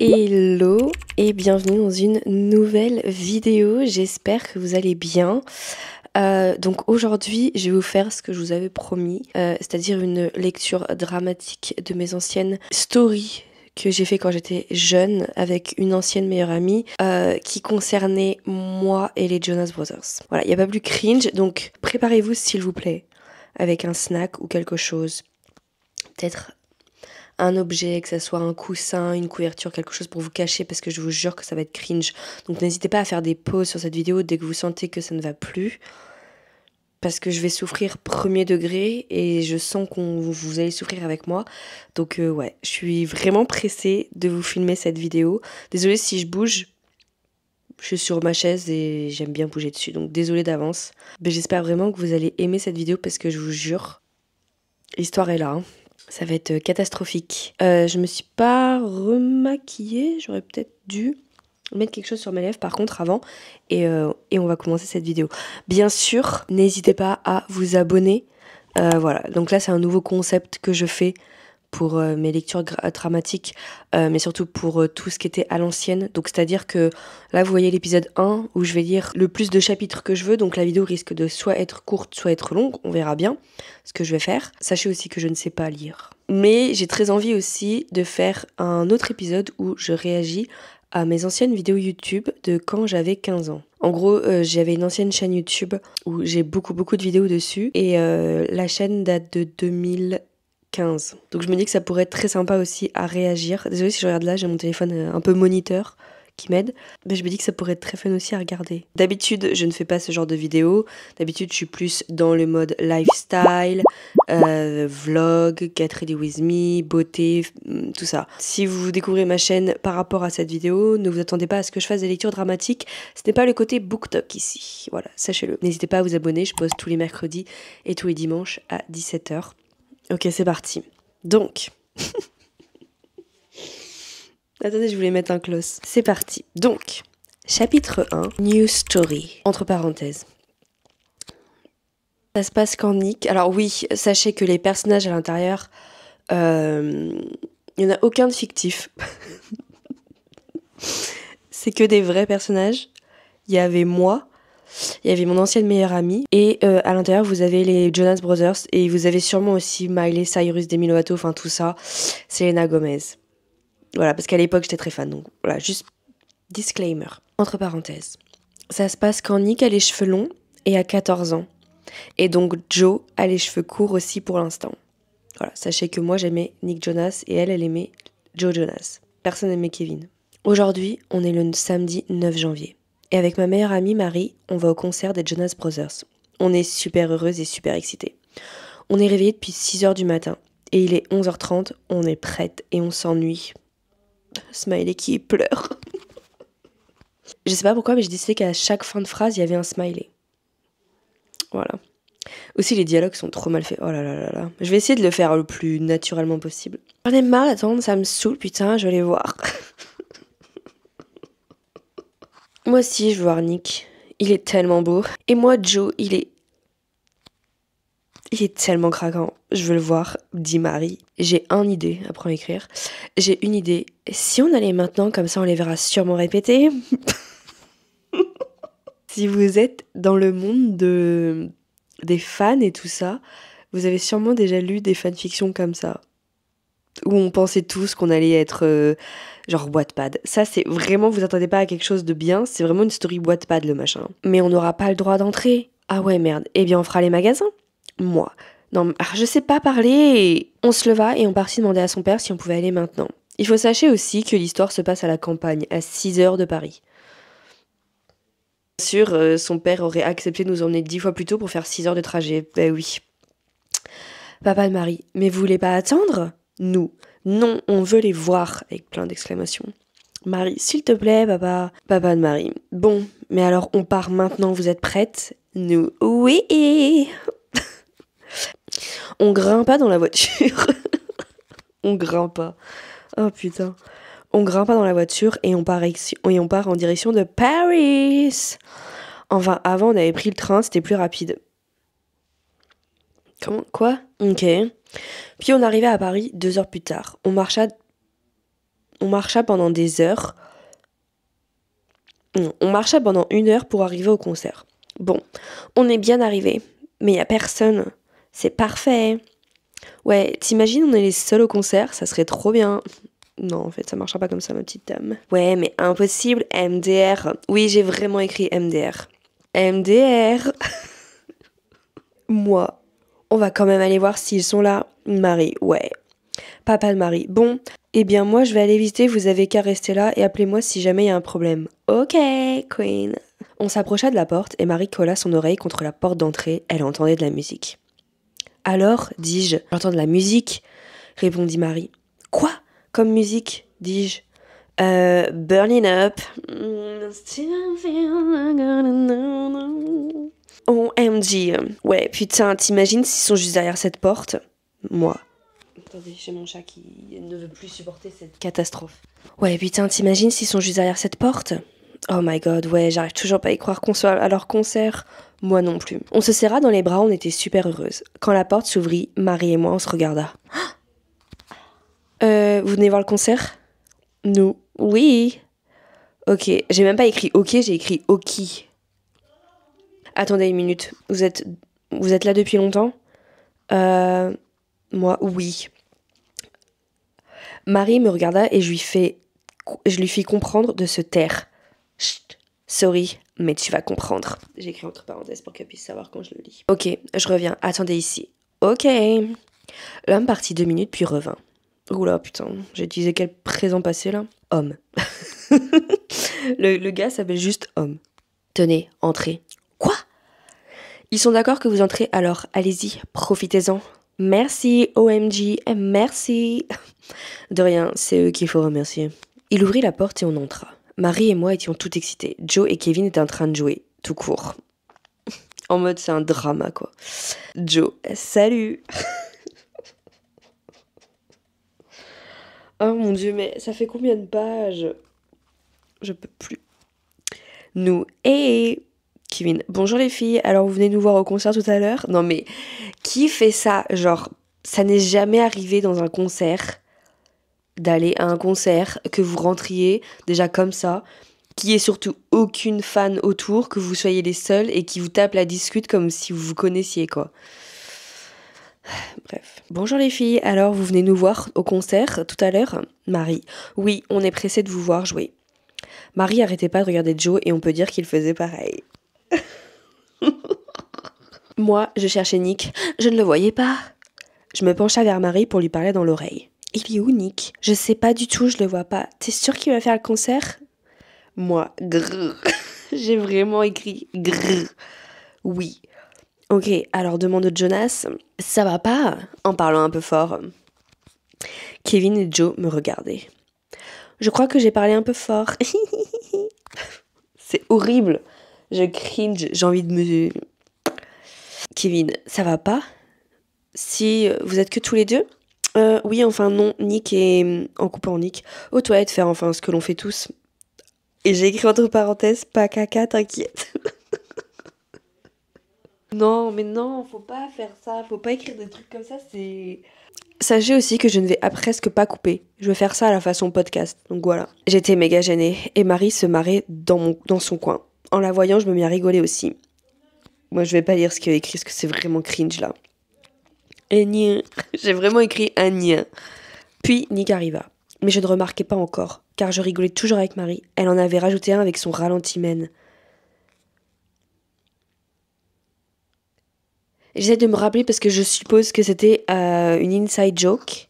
Hello et bienvenue dans une nouvelle vidéo, j'espère que vous allez bien. Donc aujourd'hui je vais vous faire ce que je vous avais promis, c'est-à-dire une lecture dramatique de mes anciennes stories que j'ai fait quand j'étais jeune avec une ancienne meilleure amie qui concernait moi et les Jonas Brothers. Voilà, il n'y a pas plus cringe, donc préparez-vous s'il vous plaît avec un snack ou quelque chose, peut-être un objet, que ce soit un coussin, une couverture, quelque chose pour vous cacher parce que je vous jure que ça va être cringe. Donc n'hésitez pas à faire des pauses sur cette vidéo dès que vous sentez que ça ne va plus. Parce que je vais souffrir premier degré et je sens qu'on vous allez souffrir avec moi. Donc ouais, je suis vraiment pressée de vous filmer cette vidéo. Désolée si je bouge. Je suis sur ma chaise et j'aime bien bouger dessus. Donc désolée d'avance. Mais j'espère vraiment que vous allez aimer cette vidéo parce que je vous jure, l'histoire est là. Hein. Ça va être catastrophique. Je me suis pas remaquillée. J'aurais peut-être dû mettre quelque chose sur mes lèvres par contre avant. Et on va commencer cette vidéo. Bien sûr, n'hésitez pas à vous abonner. Voilà, donc là c'est un nouveau concept que je fais pour mes lectures dramatiques, mais surtout pour tout ce qui était à l'ancienne. Donc c'est-à-dire que là vous voyez l'épisode 1 où je vais lire le plus de chapitres que je veux, donc la vidéo risque de soit être courte, soit être longue, on verra bien ce que je vais faire. Sachez aussi que je ne sais pas lire. Mais j'ai très envie aussi de faire un autre épisode où je réagis à mes anciennes vidéos YouTube de quand j'avais 15 ans. En gros, j'avais une ancienne chaîne YouTube où j'ai beaucoup de vidéos dessus et la chaîne date de 2015. Donc je me dis que ça pourrait être très sympa aussi à réagir. Désolée si je regarde là, j'ai mon téléphone un peu moniteur qui m'aide. Mais je me dis que ça pourrait être très fun aussi à regarder. D'habitude, je ne fais pas ce genre de vidéos. D'habitude, je suis plus dans le mode lifestyle, vlog, get ready with me, beauté, tout ça. Si vous découvrez ma chaîne par rapport à cette vidéo, ne vous attendez pas à ce que je fasse des lectures dramatiques. Ce n'est pas le côté BookTok ici. Voilà, sachez-le. N'hésitez pas à vous abonner. Je poste tous les mercredis et tous les dimanches à 17h. Ok, c'est parti. Donc... Attendez, je voulais mettre un close. C'est parti. Donc, chapitre 1, New Story, entre parenthèses. Ça se passe quand Nick... Alors oui, sachez que les personnages à l'intérieur, il n'y en a aucun de fictif. C'est que des vrais personnages. Il y avait moi, il y avait mon ancienne meilleure amie, et à l'intérieur, vous avez les Jonas Brothers, et vous avez sûrement aussi Miley Cyrus, Demi Lovato, enfin tout ça, Selena Gomez. Voilà, parce qu'à l'époque, j'étais très fan, donc voilà, juste disclaimer. Entre parenthèses. Ça se passe quand Nick a les cheveux longs et a 14 ans. Et donc Joe a les cheveux courts aussi pour l'instant. Voilà, sachez que moi j'aimais Nick Jonas et elle aimait Joe Jonas. Personne n'aimait Kevin. Aujourd'hui, on est le samedi 9 janvier. Et avec ma meilleure amie Marie, on va au concert des Jonas Brothers. On est super heureuse et super excitée. On est réveillés depuis 6h du matin. Et il est 11h30, on est prête et on s'ennuie. Smiley qui pleure. Je sais pas pourquoi, mais j'ai décidé qu'à chaque fin de phrase, il y avait un smiley. Voilà. Aussi, les dialogues sont trop mal faits. Oh là là là là. Je vais essayer de le faire le plus naturellement possible. J'en ai marre d'attendre, ça me saoule, putain, je vais les voir. Moi aussi, je veux voir Nick. Il est tellement beau. Et moi, Joe, il est tellement craquant. Je veux le voir, dit Marie. J'ai une idée, apprends à écrire. J'ai une idée. Si on allait maintenant, comme ça on les verra sûrement répéter. Si vous êtes dans le monde des fans et tout ça, vous avez sûrement déjà lu des fanfictions comme ça. Où on pensait tous qu'on allait être genre Wattpad. Ça, c'est vraiment, vous attendez pas à quelque chose de bien, c'est vraiment une story Wattpad le machin. Mais on n'aura pas le droit d'entrer. Ah ouais, merde. Eh bien, on fera les magasins. Moi. Non, je sais pas parler. On se leva et on partit demander à son père si on pouvait aller maintenant. Il faut sachez aussi que l'histoire se passe à la campagne, à 6h de Paris. Bien sûr, son père aurait accepté de nous emmener 10 fois plus tôt pour faire 6 heures de trajet. Ben oui. Papa de Marie, mais vous voulez pas attendre ? Nous. Non, on veut les voir, avec plein d'exclamations. Marie, s'il te plaît, papa. Papa de Marie. Bon, mais alors on part maintenant, vous êtes prêtes ? Nous. Oui. On grimpe pas dans la voiture. On grimpe pas. Oh putain. On grimpe pas dans la voiture et on part en direction de Paris. Enfin, avant, on avait pris le train, c'était plus rapide. Comment ? Quoi ? Ok. Puis on arrivait à Paris 2 heures plus tard. On marcha on marcha pendant des heures. Non, on marcha pendant 1 heure pour arriver au concert. Bon, on est bien arrivé, mais y a personne. C'est parfait. Ouais, t'imagines, on est les seuls au concert, ça serait trop bien. Non, en fait, ça marchera pas comme ça, ma petite dame. Ouais, mais impossible, MDR. Oui, j'ai vraiment écrit MDR. MDR. Moi, on va quand même aller voir s'ils sont là. Marie, ouais. Papa de Marie. Bon, eh bien moi je vais aller visiter, vous avez qu'à rester là et appelez-moi si jamais il y a un problème. Ok, Queen. On s'approcha de la porte et Marie colla son oreille contre la porte d'entrée, elle entendait de la musique. Alors, dis-je, j'entends de la musique, répondit Marie. Quoi? Comme musique, dis-je. Burning Up. OMG. Ouais, putain, t'imagines s'ils sont juste derrière cette porte? Moi. Attendez, j'ai mon chat qui ne veut plus supporter cette catastrophe. Ouais, putain, t'imagines s'ils sont juste derrière cette porte? Oh my god, ouais, j'arrive toujours pas à y croire qu'on soit à leur concert. Moi non plus. On se serra dans les bras, on était super heureuses. Quand la porte s'ouvrit, Marie et moi, on se regarda. Vous venez voir le concert? Nous. Oui. Ok, j'ai même pas écrit ok, j'ai écrit ok. Attendez une minute, vous êtes là depuis longtemps? Moi, oui. Marie me regarda et je lui fis comprendre de se taire. Chut, sorry, mais tu vas comprendre. J'ai écrit entre parenthèses pour qu'elle puisse savoir quand je le lis. Ok, je reviens, attendez ici. Ok. L'homme partit 2 minutes puis revint. Oula, putain, j'ai utilisé quel présent passé là? Homme. le gars s'appelle juste Homme. Tenez, entrez. Quoi? Ils sont d'accord que vous entrez, alors allez-y, profitez-en. Merci, OMG, merci. De rien, c'est eux qu'il faut remercier. Il ouvrit la porte et on entra. Marie et moi étions tout excités. Joe et Kevin étaient en train de jouer, tout court. En mode, c'est un drama, quoi. Joe, salut. Oh mon Dieu, mais ça fait combien de pages? Je peux plus. Nous, et Kevin, bonjour les filles, alors vous venez nous voir au concert tout à l'heure? Non mais, qui fait ça? Genre, ça n'est jamais arrivé dans un concert, d'aller à un concert, que vous rentriez déjà comme ça, qu'il y ait surtout aucune fan autour, que vous soyez les seuls et qui vous tapent la discute comme si vous vous connaissiez, quoi. Bref. Bonjour les filles, alors vous venez nous voir au concert tout à l'heure? Marie, oui, on est pressé de vous voir jouer. Marie arrêtait pas de regarder Joe et on peut dire qu'il faisait pareil. Moi, je cherchais Nick, je ne le voyais pas. Je me pencha vers Marie pour lui parler dans l'oreille. Il est où Nick? Je sais pas du tout, je le vois pas. T'es sûre qu'il va faire le concert? Moi, grrr. J'ai vraiment écrit grrr. Oui. Ok, alors demande Jonas. Ça va pas? En parlant un peu fort. Kevin et Joe me regardaient. Je crois que j'ai parlé un peu fort. C'est horrible. Je cringe, j'ai envie de me... Kevin, ça va pas? Si vous êtes que tous les deux? Oui, enfin non, Nick est en coupant Nick. Aux toilettes faire enfin ce que l'on fait tous. Et j'ai écrit entre parenthèses, pas caca, t'inquiète. Non, mais non, faut pas faire ça, faut pas écrire des trucs comme ça, c'est... Sachez aussi que je ne vais presque pas couper. Je vais faire ça à la façon podcast, donc voilà. J'étais méga gênée, et Marie se marrait dans son coin. En la voyant, je me mis à rigoler aussi. Moi, je vais pas lire ce qu'il y a écrit, parce que c'est vraiment cringe, là. Et j'ai vraiment écrit un nien. Puis, Nick arriva. Mais je ne remarquais pas encore, car je rigolais toujours avec Marie. Elle en avait rajouté un avec son ralenti-mène. J'essaie de me rappeler parce que je suppose que c'était une inside joke.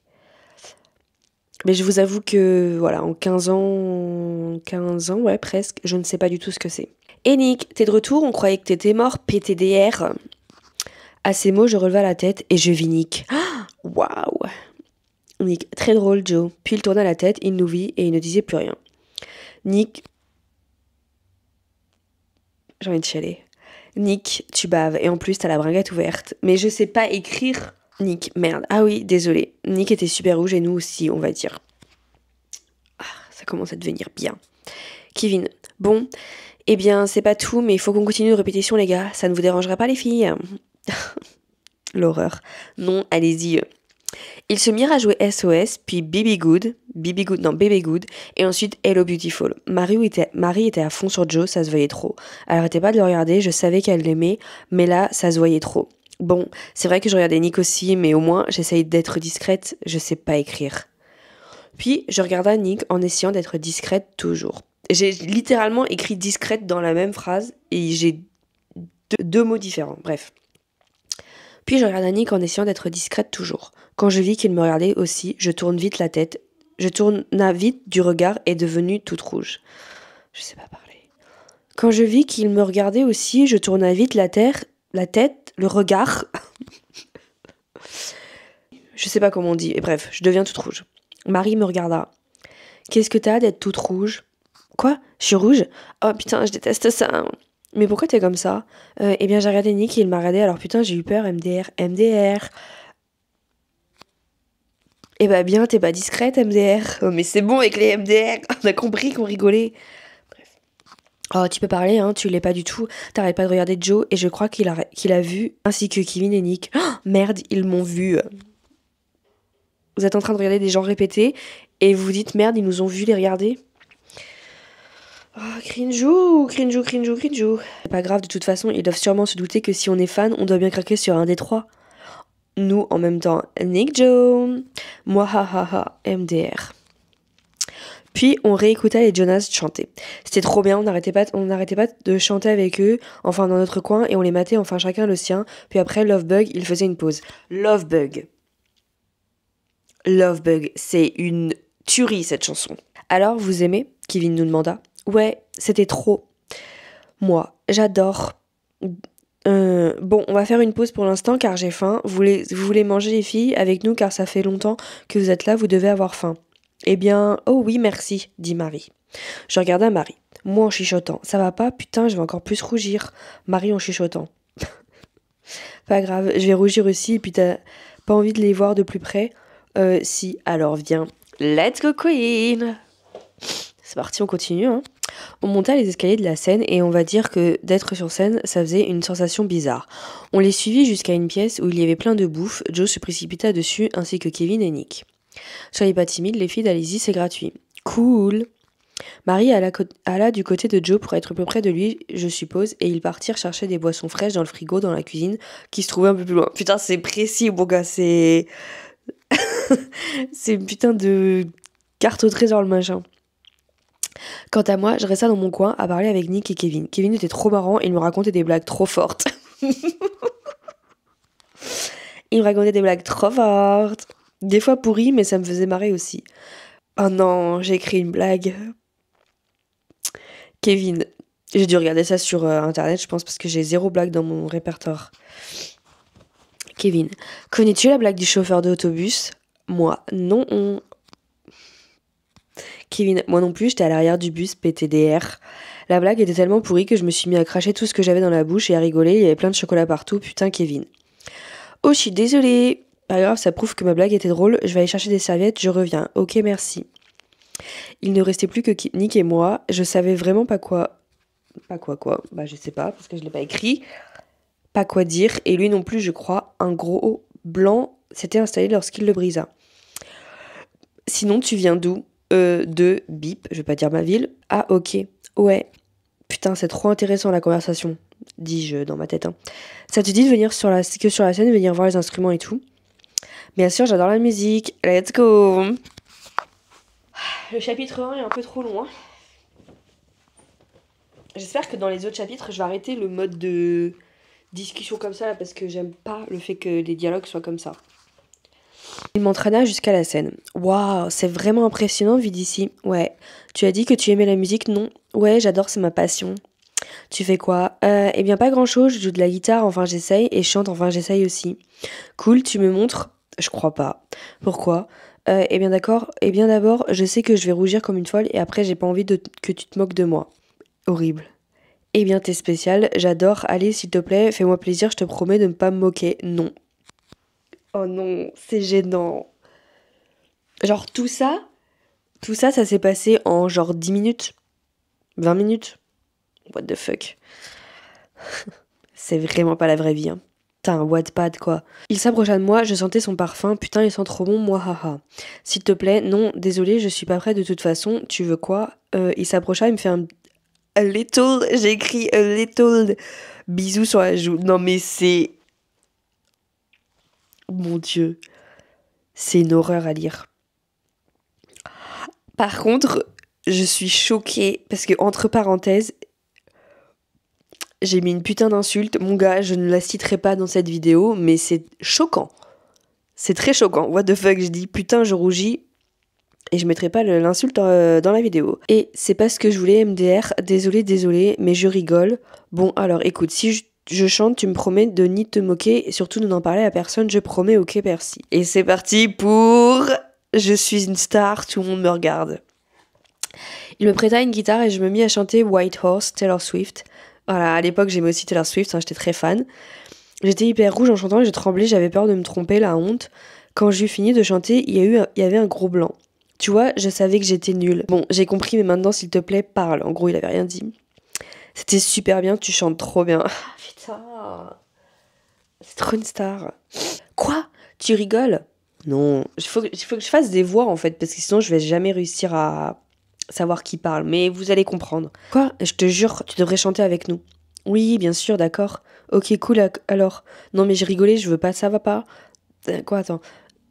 Mais je vous avoue que, voilà, en 15 ans, ouais, presque, je ne sais pas du tout ce que c'est. Et Nick, t'es de retour? On croyait que t'étais mort, PTDR. À ces mots, je releva la tête et je vis Nick. Waouh! Nick, très drôle, Joe. Puis il tourna la tête, il nous vit et il ne disait plus rien. Nick... J'ai envie de chialer. Nick, tu baves, et en plus t'as la bringuette ouverte. Mais je sais pas écrire. Nick, merde. Ah oui, désolé. Nick était super rouge et nous aussi, on va dire. Ah, ça commence à devenir bien. Kevin, bon, eh bien c'est pas tout, mais il faut qu'on continue nos répétitions les gars. Ça ne vous dérangerait pas les filles? L'horreur. Non, allez-y. Ils se mirent à jouer SOS, puis Baby Good, et ensuite Hello Beautiful. Marie était à fond sur Joe, ça se voyait trop. Elle arrêtait pas de le regarder, je savais qu'elle l'aimait, mais là, ça se voyait trop. Bon, c'est vrai que je regardais Nick aussi, mais au moins, j'essaye d'être discrète, je sais pas écrire. Puis, je regardais Nick en essayant d'être discrète toujours. J'ai littéralement écrit discrète dans la même phrase, et j'ai deux mots différents, bref. Puis je regarde Nick en essayant d'être discrète toujours. Quand je vis qu'il me regardait aussi, je tourna vite du regard et devenue toute rouge. Je sais pas parler. Quand je vis qu'il me regardait aussi, je tourna vite la tête, le regard. Je sais pas comment on dit, et bref, je deviens toute rouge. Marie me regarda. Qu'est-ce que t'as d'être toute rouge? Quoi? Je suis rouge? Oh putain, je déteste ça. Mais pourquoi t'es comme ça? Eh bien, j'ai regardé Nick et il m'a regardé, alors putain, j'ai eu peur, MDR. Eh bah bien, t'es pas discrète, MDR. Oh, mais c'est bon avec les MDR, on a compris qu'on rigolait. Bref. Oh, tu peux parler, hein, tu l'es pas du tout. T'arrêtes pas de regarder Joe et je crois qu'il a vu, ainsi que Kevin et Nick. Oh, merde, ils m'ont vu. Vous êtes en train de regarder des gens répéter et vous vous dites, merde, ils nous ont vu les regarder. Oh, cringeou. C'est pas grave, de toute façon, ils doivent sûrement se douter que si on est fan, on doit bien craquer sur un des trois. Nous, en même temps, Nick Joe. Moi, hahaha, MDR. Puis, on réécouta les Jonas chanter. C'était trop bien, on n'arrêtait pas de chanter avec eux, enfin dans notre coin, et on les matait enfin chacun le sien. Puis après, Lovebug, il faisait une pause. Lovebug, c'est une tuerie, cette chanson. Alors, vous aimez? Kevin nous demanda. Ouais, c'était trop. Moi, j'adore. Bon, on va faire une pause pour l'instant car j'ai faim. Vous voulez manger les filles avec nous car ça fait longtemps que vous êtes là, vous devez avoir faim. Eh bien, oh oui, merci, dit Marie. Je regardais Marie. Moi en chuchotant. Ça va pas? Putain, je vais encore plus rougir. Marie en chuchotant. Pas grave, je vais rougir aussi et puis t'as pas envie de les voir de plus près? Si, alors viens. Let's go Queen! C'est parti, on continue, hein. On monta les escaliers de la scène et on va dire que d'être sur scène, ça faisait une sensation bizarre. On les suivit jusqu'à une pièce où il y avait plein de bouffe. Joe se précipita dessus ainsi que Kevin et Nick. Soyez pas timides, les filles, allez-y, c'est gratuit. Cool. Marie alla du côté de Joe pour être plus près de lui, je suppose, et ils partirent chercher des boissons fraîches dans le frigo dans la cuisine qui se trouvait un peu plus loin. Putain, c'est précis, mon gars, c'est... c'est une putain de carte au trésor, le machin. Quant à moi, je restais dans mon coin à parler avec Nick et Kevin. Kevin était trop marrant et il me racontait des blagues trop fortes. Des fois pourries, mais ça me faisait marrer aussi. Oh non, j'ai écrit une blague. Kevin, j'ai dû regarder ça sur internet, je pense, parce que j'ai 0 blague dans mon répertoire. Kevin, connais-tu la blague du chauffeur d'autobus? Moi, non. Kevin, moi non plus, j'étais à l'arrière du bus PTDR. La blague était tellement pourrie que je me suis mis à cracher tout ce que j'avais dans la bouche et à rigoler, il y avait plein de chocolat partout, putain Kevin. Oh, je suis désolée. Pas grave, ça prouve que ma blague était drôle, je vais aller chercher des serviettes, je reviens. Ok, merci. Il ne restait plus que Nick et moi, je savais vraiment pas quoi... Pas quoi? Bah je sais pas, parce que je l'ai pas écrit. Pas quoi dire, et lui non plus, je crois, un gros blanc s'était installé lorsqu'il le brisa. Sinon, tu viens d'où? De bip, je vais pas dire ma ville. Ah, ok. Ouais. Putain, c'est trop intéressant la conversation, dis-je dans ma tête. Hein. Ça te dit de venir sur la scène, venir voir les instruments et tout? Bien sûr, j'adore la musique. Let's go. Le chapitre 1 est un peu trop long. Hein. J'espère que dans les autres chapitres, je vais arrêter le mode de discussion comme ça, là, parce que j'aime pas le fait que les dialogues soient comme ça. Il m'entraîna jusqu'à la scène. Waouh, c'est vraiment impressionnant vu d'ici. Ouais. Tu as dit que tu aimais la musique, non? Ouais, j'adore, c'est ma passion. Tu fais quoi? Eh bien, pas grand-chose, je joue de la guitare, enfin j'essaye, et je chante, enfin j'essaye aussi. Cool, tu me montres? Je crois pas. Pourquoi? Eh bien d'accord, eh bien d'abord, je sais que je vais rougir comme une folle, et après j'ai pas envie que tu te moques de moi. Horrible. Eh bien t'es spécial, j'adore, allez s'il te plaît, fais-moi plaisir, je te promets de ne pas me moquer. Non. Oh non, c'est gênant. Genre tout ça, ça s'est passé en genre 10 minutes, 20 minutes. What the fuck. C'est vraiment pas la vraie vie. Hein. Putain, Wattpad quoi. Il s'approcha de moi, je sentais son parfum, putain il sent trop bon, moi haha. S'il te plaît, non, désolé, je suis pas prête de toute façon, tu veux quoi? Il s'approcha, il me fait un a little, j'ai écrit a little bisou sur la joue. Non mais c'est... Mon Dieu, c'est une horreur à lire. Par contre, je suis choquée parce que entre parenthèses, j'ai mis une putain d'insulte. Mon gars, je ne la citerai pas dans cette vidéo, mais c'est choquant. C'est très choquant. What the fuck, je dis putain, je rougis. Et je mettrai pas l'insulte dans la vidéo. Et c'est pas ce que je voulais, MDR. Désolé, mais je rigole. Bon, alors écoute, si je chante, tu me promets de ni te moquer et surtout de n'en parler à personne. Je promets, ok, merci. Et c'est parti pour... Je suis une star, tout le monde me regarde. Il me prêta une guitare et je me mis à chanter White Horse, Taylor Swift. Voilà, à l'époque j'aimais aussi Taylor Swift, hein, j'étais très fan. J'étais hyper rouge en chantant et je tremblais, j'avais peur de me tromper, la honte. Quand j'ai fini de chanter, il y avait un gros blanc. Tu vois, je savais que j'étais nulle. Bon, j'ai compris, mais maintenant, s'il te plaît, parle. En gros, il avait rien dit. C'était super bien, tu chantes trop bien. Ah, putain. C'est trop une star. Quoi? Tu rigoles? Non, il faut que je fasse des voix, en fait, parce que sinon, je vais jamais réussir à savoir qui parle. Mais vous allez comprendre. Quoi? Je te jure, tu devrais chanter avec nous. Oui, bien sûr, d'accord. Ok, cool, alors. Non, mais je rigolais, je veux pas, ça va pas. Quoi, attends.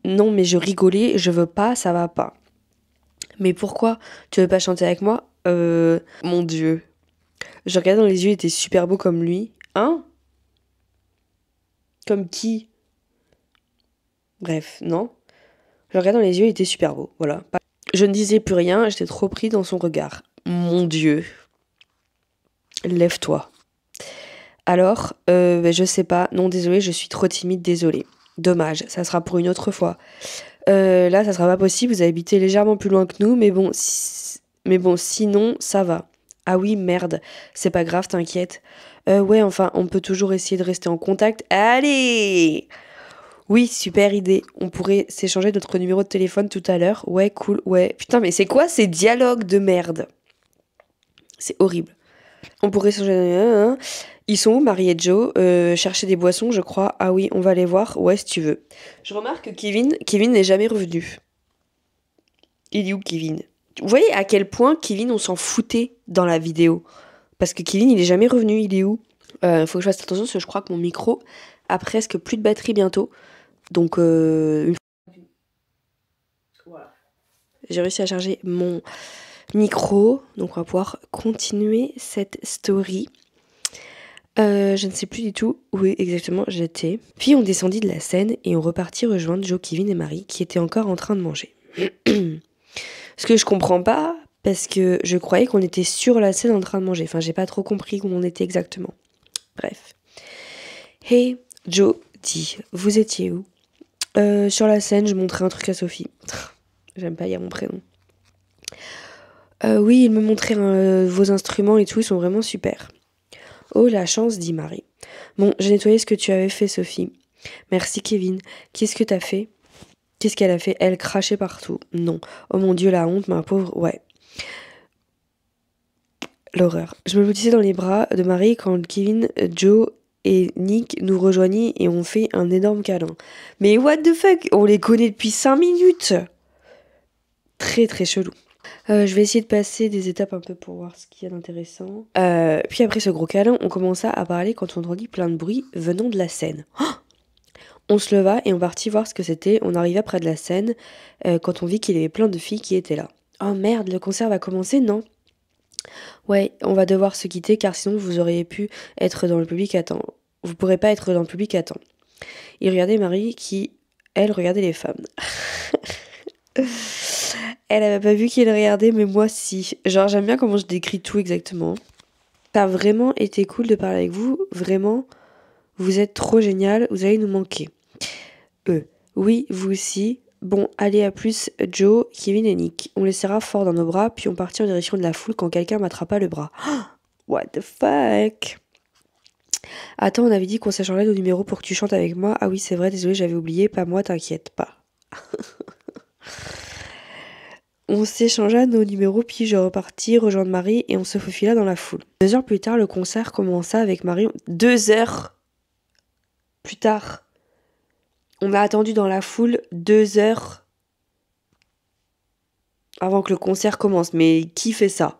Non, mais je rigolais, je veux pas, ça va pas. Mais pourquoi? Tu veux pas chanter avec moi? Mon Dieu. Je regardais dans les yeux, il était super beau comme lui. Hein? Comme qui? Bref, non. Je regardais dans les yeux, il était super beau. Voilà. Je ne disais plus rien, j'étais trop pris dans son regard. Mon Dieu. Lève-toi. Alors, je sais pas. Non, désolé, je suis trop timide, désolé. Dommage, ça sera pour une autre fois. Là, ça sera pas possible, vous habitez légèrement plus loin que nous, mais bon, sinon, ça va. Ah oui, merde, c'est pas grave, t'inquiète. Ouais, enfin, on peut toujours essayer de rester en contact. Allez! Oui, super idée. On pourrait s'échanger notre numéro de téléphone tout à l'heure. Ouais, cool, ouais. Putain, mais c'est quoi ces dialogues de merde? C'est horrible. On pourrait s'échanger... Ils sont où, Marie et Joe? Chercher des boissons, je crois. Ah oui, on va les voir. Ouais, si tu veux. Je remarque que Kevin n'est jamais revenu. Il est où, Kevin? Vous voyez à quel point Kevin, on s'en foutait dans la vidéo. Parce que Kevin, il est jamais revenu. Il est où? Faut que je fasse attention parce que je crois que mon micro a presque plus de batterie bientôt. Donc, voilà. J'ai réussi à charger mon micro. Donc, on va pouvoir continuer cette story. Je ne sais plus du tout où exactement j'étais. Puis on descendit de la scène et on repartit rejoindre Joe, Kevin et Marie qui étaient encore en train de manger. Ce que je comprends pas, parce que je croyais qu'on était sur la scène en train de manger. Enfin, j'ai pas trop compris où on était exactement. Bref. Hey, Joe dit, vous étiez où? Sur la scène, je montrais un truc à Sophie. J'aime pas lire mon prénom. Oui, il me montrait vos instruments et tout, ils sont vraiment super. Oh, la chance, dit Marie. Bon, j'ai nettoyé ce que tu avais fait, Sophie. Merci, Kevin. Qu'est-ce que t'as fait? Qu'est-ce qu'elle a fait? Elle crachait partout. Non. Oh mon Dieu, la honte, ma pauvre. Ouais. L'horreur. Je me blottissais dans les bras de Marie quand Kevin, Joe et Nick nous rejoignent et ont fait un énorme câlin. Mais what the fuck? On les connaît depuis 5 minutes. Très très chelou. Je vais essayer de passer des étapes un peu pour voir ce qu'il y a d'intéressant. Puis après ce gros câlin, on commença à parler quand on entendit plein de bruit venant de la scène. Oh, on se leva et on partit voir ce que c'était. On arriva près de la scène quand on vit qu'il y avait plein de filles qui étaient là. Oh merde, le concert va commencer, non? Ouais, on va devoir se quitter car sinon vous auriez pu être dans le public à temps. Vous pourrez pas être dans le public à temps. Il regardait Marie qui, elle, regardait les femmes. Elle avait pas vu qu'il regardait, mais moi si. Genre j'aime bien comment je décris tout exactement. Ça a vraiment été cool de parler avec vous. Vraiment, vous êtes trop génial. Vous allez nous manquer. Oui, vous aussi. Bon, allez, à plus, Joe, Kevin et Nick. On les serra fort dans nos bras, puis on partit en direction de la foule quand quelqu'un m'attrapa le bras. What the fuck? Attends, on avait dit qu'on s'échangeait nos numéros pour que tu chantes avec moi. Ah oui, c'est vrai, désolé, j'avais oublié. Pas moi, t'inquiète pas. On s'échangea nos numéros, puis je repartis rejoindre Marie et on se faufila dans la foule. 2 heures plus tard, le concert commença avec Marie. 2 heures? Plus tard, on a attendu dans la foule 2 heures avant que le concert commence. Mais qui fait ça?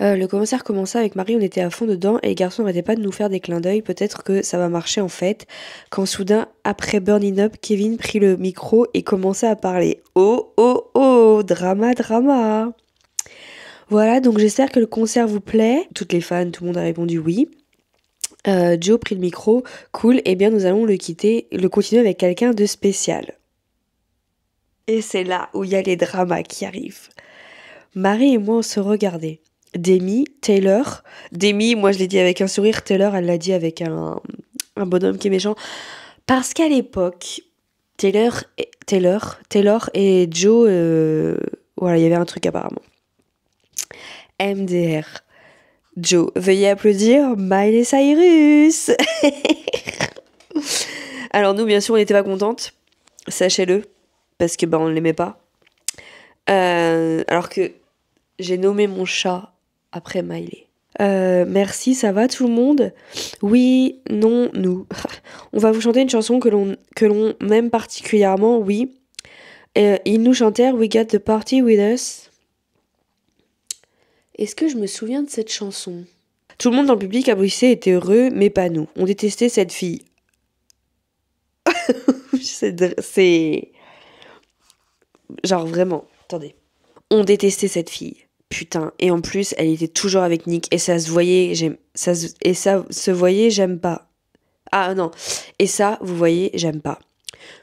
Le concert commença avec Marie, on était à fond dedans et les garçons n'arrêtaient pas de nous faire des clins d'œil. Peut-être que ça va marcher en fait. Quand soudain, après Burning Up, Kevin prit le micro et commença à parler. Oh oh oh, drama drama. Voilà, donc j'espère que le concert vous plaît. Toutes les fans, tout le monde a répondu oui. Joe prit le micro. Cool, eh bien nous allons le continuer avec quelqu'un de spécial. Et c'est là où il y a les dramas qui arrivent. Marie et moi on se regardait. Demi, Taylor. Demi, moi je l'ai dit avec un sourire. Taylor, elle l'a dit avec un bonhomme qui est méchant. Parce qu'à l'époque, Taylor et Joe, voilà, il y avait un truc apparemment. MDR. Joe, veuillez applaudir Miley Cyrus. Alors nous, bien sûr, on n'était pas contentes. Sachez-le. Parce que on ne l'aimait pas. Alors que j'ai nommé mon chat après Miley. Merci, ça va tout le monde? Oui, non, nous. On va vous chanter une chanson que l'on aime particulièrement, oui. Ils nous chantèrent We Got the Party With Us. Est-ce que je me souviens de cette chanson? Tout le monde dans le public à Bruxelles était heureux, mais pas nous. On détestait cette fille. C'est... Genre vraiment, attendez. On détestait cette fille. Putain, et en plus, elle était toujours avec Nick, et ça se voyait, j'aime pas. Ah non, et ça, vous voyez, j'aime pas.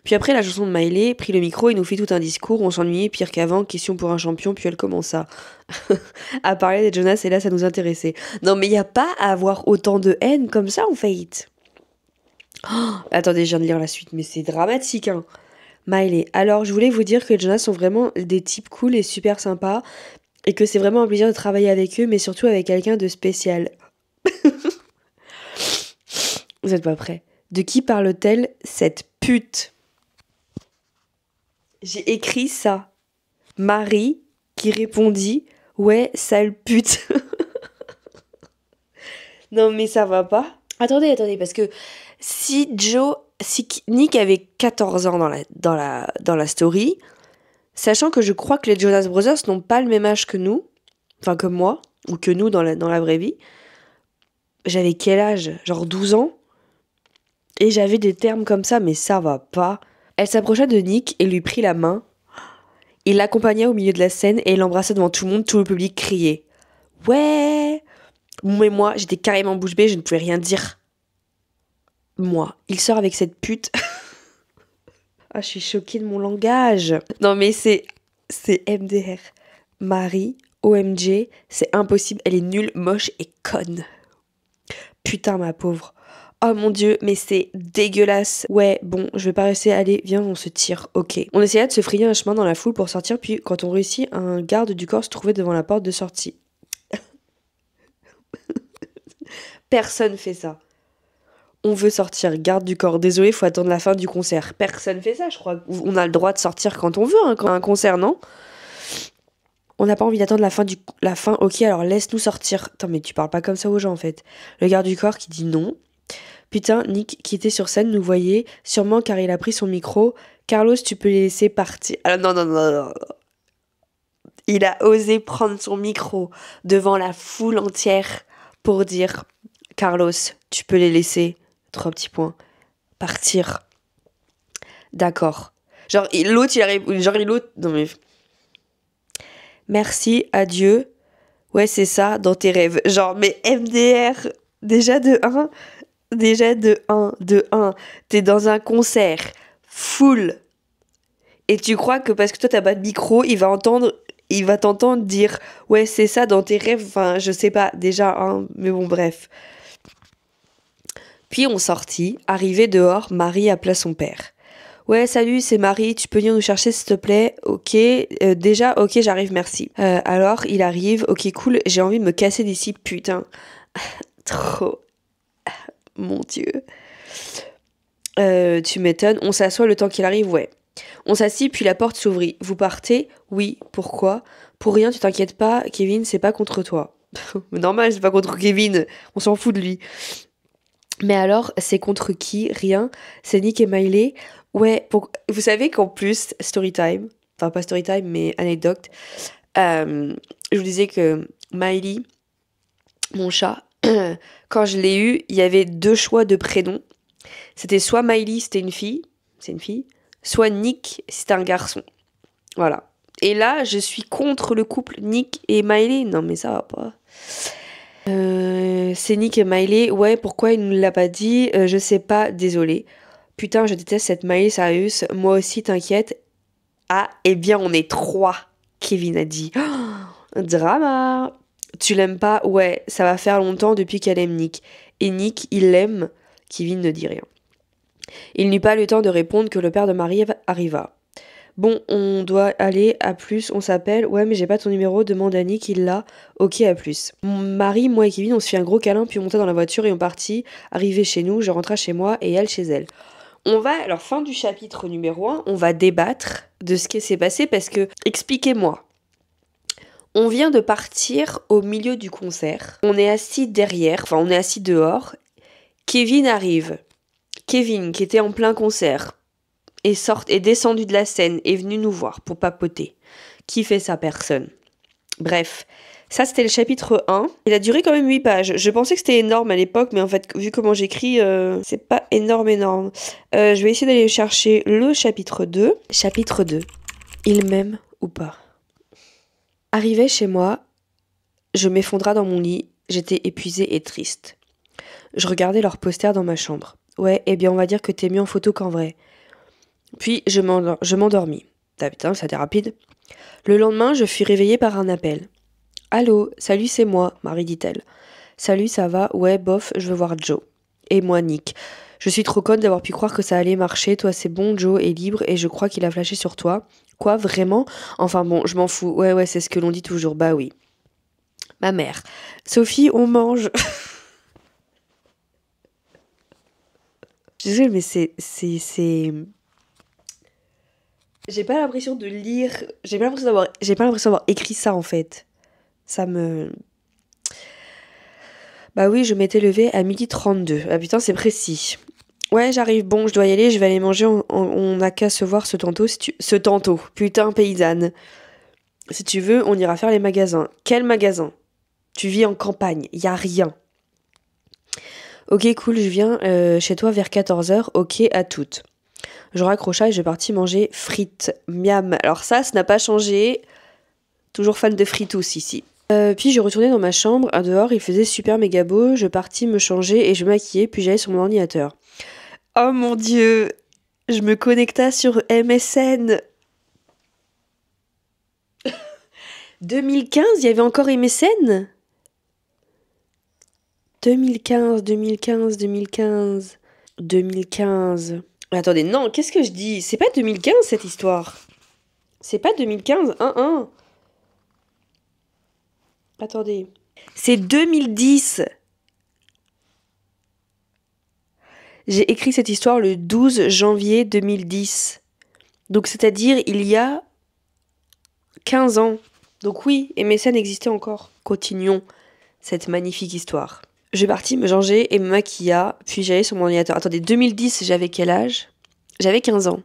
Puis après, la chanson de Miley prit le micro et nous fit tout un discours, on s'ennuyait pire qu'avant, question pour un champion, puis elle commença à parler des Jonas, et là, ça nous intéressait. Non, mais y a pas à avoir autant de haine comme ça, en fait. Oh, attendez, je viens de lire la suite, mais c'est dramatique, hein. Miley, alors je voulais vous dire que les Jonas sont vraiment des types cool et super sympas, et que c'est vraiment un plaisir de travailler avec eux, mais surtout avec quelqu'un de spécial. Vous êtes pas prêts? De qui parle-t-elle, cette pute? J'ai écrit ça. Marie qui répondit « Ouais, sale pute ». Non mais ça va pas. Attendez, parce que si Nick avait 14 ans dans la story, sachant que je crois que les Jonas Brothers n'ont pas le même âge que nous, enfin que moi, ou que nous dans la vraie vie, j'avais quel âge? Genre 12 ans? Et j'avais des termes comme ça, mais ça va pas. Elle s'approcha de Nick et lui prit la main. Il l'accompagna au milieu de la scène et l'embrassa devant tout le monde, tout le public criait. Ouais! Mais moi, j'étais carrément bouche bée, je ne pouvais rien dire. Moi, il sort avec cette pute. Ah, je suis choquée de mon langage. Non, mais c'est MDR. Marie, OMG, c'est impossible, elle est nulle, moche et conne. Putain, ma pauvre. Oh mon dieu, mais c'est dégueulasse. Ouais, bon, je vais pas rester. Allez, viens, on se tire. Ok. On essaya de se frayer un chemin dans la foule pour sortir, puis quand on réussit, un garde du corps se trouvait devant la porte de sortie. Personne fait ça. On veut sortir, garde du corps. Désolé, faut attendre la fin du concert. Personne fait ça, je crois. On a le droit de sortir quand on veut, hein, quand un concert, non? On n'a pas envie d'attendre la fin. Ok, alors laisse-nous sortir. Attends, mais tu parles pas comme ça aux gens, en fait. Le garde du corps qui dit non. Putain, Nick, qui était sur scène, nous voyait, sûrement car il a pris son micro. Carlos, tu peux les laisser partir. Ah, non. Il a osé prendre son micro devant la foule entière pour dire Carlos, tu peux les laisser, 3 petits points, partir. D'accord. Genre, l'autre, il arrive. Genre, l'autre. Non, mais. Merci, adieu. Ouais, c'est ça, dans tes rêves. Genre, mais MDR, déjà de 1, t'es dans un concert, full. Et tu crois que parce que toi, t'as pas de micro, il va t'entendre dire « Ouais, c'est ça, dans tes rêves. » Enfin, je sais pas, déjà, hein, mais bon, bref. Puis on sortit, arrivé dehors, Marie appela son père. Ouais, salut, c'est Marie, tu peux venir nous chercher s'il te plaît? Ok, déjà, ok, j'arrive, merci. Alors, il arrive, ok, cool, j'ai envie de me casser d'ici, putain. Trop. Mon Dieu. Tu m'étonnes, on s'assoit le temps qu'il arrive, ouais. On s'assit, puis la porte s'ouvrit. Vous partez? Oui, pourquoi? Pour rien, tu t'inquiètes pas, Kevin, c'est pas contre toi. Normal, c'est pas contre Kevin, on s'en fout de lui. Mais alors, c'est contre qui? Rien. C'est Nick et Miley. Ouais, vous savez qu'en plus, Storytime, enfin pas Storytime, mais anecdote, je vous disais que Miley, mon chat, quand je l'ai eu, il y avait 2 choix de prénoms. C'était soit Miley, c'était une fille, c'est une fille, soit Nick, c'était un garçon. Voilà. Et là, je suis contre le couple Nick et Miley. Non, mais ça va pas. C'est Nick et Miley. Ouais, pourquoi il nous l'a pas dit? Je sais pas, désolé. Putain, je déteste cette Miley sérieuse. Moi aussi, t'inquiète. Ah, eh bien, on est 3. Kevin a dit. Oh, drama. Tu l'aimes pas? Ouais, ça va faire longtemps depuis qu'elle aime Nick. Et Nick, il l'aime. Kevin ne dit rien. Il n'eut pas le temps de répondre que le père de Marie arriva. Bon, on doit aller, à plus, on s'appelle. Ouais, mais j'ai pas ton numéro, demande à Nick, il l'a. Ok, à plus. Marie, moi et Kevin, on se fit un gros câlin, puis on monta dans la voiture et on partit. Arrivé chez nous, je rentrai chez moi et elle chez elle. On va, alors fin du chapitre numéro 1, on va débattre de ce qui s'est passé parce que, expliquez-moi. On vient de partir au milieu du concert. On est assis derrière, enfin on est assis dehors. Kevin arrive. Kevin, qui était en plein concert, est descendu de la scène, est venu nous voir pour papoter. Qui fait ça? Personne. Bref, ça c'était le chapitre 1. Il a duré quand même 8 pages. Je pensais que c'était énorme à l'époque, mais en fait, vu comment j'écris, c'est pas énorme. Je vais essayer d'aller chercher le chapitre 2. Chapitre 2. Il m'aime ou pas? Arrivé chez moi, je m'effondra dans mon lit. J'étais épuisée et triste. Je regardais leurs posters dans ma chambre. Ouais, eh bien on va dire que t'es mieux en photo qu'en vrai. Puis je m'endormis. Putain, ça a été rapide. Le lendemain, je fus réveillée par un appel. Allô, salut, c'est moi, Marie dit-elle. Salut, ça va? Ouais, bof, je veux voir Joe. Et moi, Nick. Je suis trop conne d'avoir pu croire que ça allait marcher. Toi, c'est bon, Joe est libre et je crois qu'il a flashé sur toi. Quoi, vraiment? Enfin bon, je m'en fous. Ouais, c'est ce que l'on dit toujours. Bah oui. Ma mère. Sophie, on mange. Je sais, mais c'est... J'ai pas l'impression de lire... J'ai pas l'impression d'avoir écrit ça, en fait. Ça me... Bah oui, je m'étais levée à 12h32. Ah putain, c'est précis. Ouais, j'arrive. Bon, je dois y aller, je vais aller manger. On n'a qu'à se voir ce tantôt. Ce tantôt. Putain, paysanne. Si tu veux, on ira faire les magasins. Quel magasin? Tu vis en campagne, y a rien. Ok, cool, je viens chez toi vers 14h. Ok, à toutes. Je raccrocha et je partis manger frites. Miam. Alors ça n'a pas changé. Toujours fan de frites aussi, ici. Puis je retournais dans ma chambre, dehors, il faisait super méga beau, je partis me changer et je me maquillais, puis j'allais sur mon ordinateur. Oh mon dieu, je me connecta sur MSN. 2015, il y avait encore MSN? 2015. Attendez, non, qu'est-ce que je dis? C'est pas 2015 cette histoire. C'est pas 2015, 1. Attendez. C'est 2010. J'ai écrit cette histoire le 12 janvier 2010. Donc c'est-à-dire il y a 15 ans. Donc oui, MSN existait encore. Continuons cette magnifique histoire. Je partis me changer et me maquilla, puis j'allais sur mon ordinateur. Attendez, 2010, j'avais quel âge? J'avais 15 ans.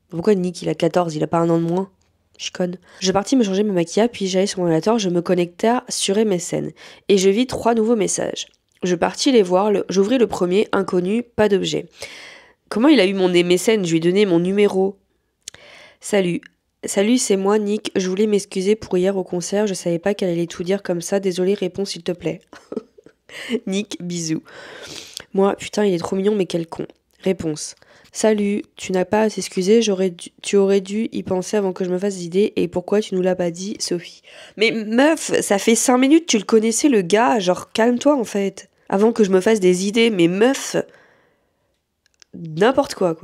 Pourquoi Nick, il a 14, il a pas un an de moins? Je suis conne. Je partis me changer, me maquilla, puis j'allais sur mon ordinateur, je me connecta sur MSN. Et je vis 3 nouveaux messages. Je partis les voir, j'ouvris le premier, inconnu, pas d'objet. Comment il a eu mon MSN? Je lui ai donné mon numéro. Salut, c'est moi, Nick. Je voulais m'excuser pour hier au concert. Je savais pas qu'elle allait tout dire comme ça. Désolé, réponds s'il te plaît. Nick, bisous. Moi, putain, il est trop mignon, mais quel con. Réponse. Salut, tu n'as pas à t'excuser, tu aurais dû y penser avant que je me fasse d'idées. Et pourquoi tu nous l'as pas dit, Sophie? Mais meuf, ça fait 5 minutes, tu le connaissais, le gars. Genre, calme-toi, en fait. Avant que je me fasse des idées. Mais meuf, n'importe quoi.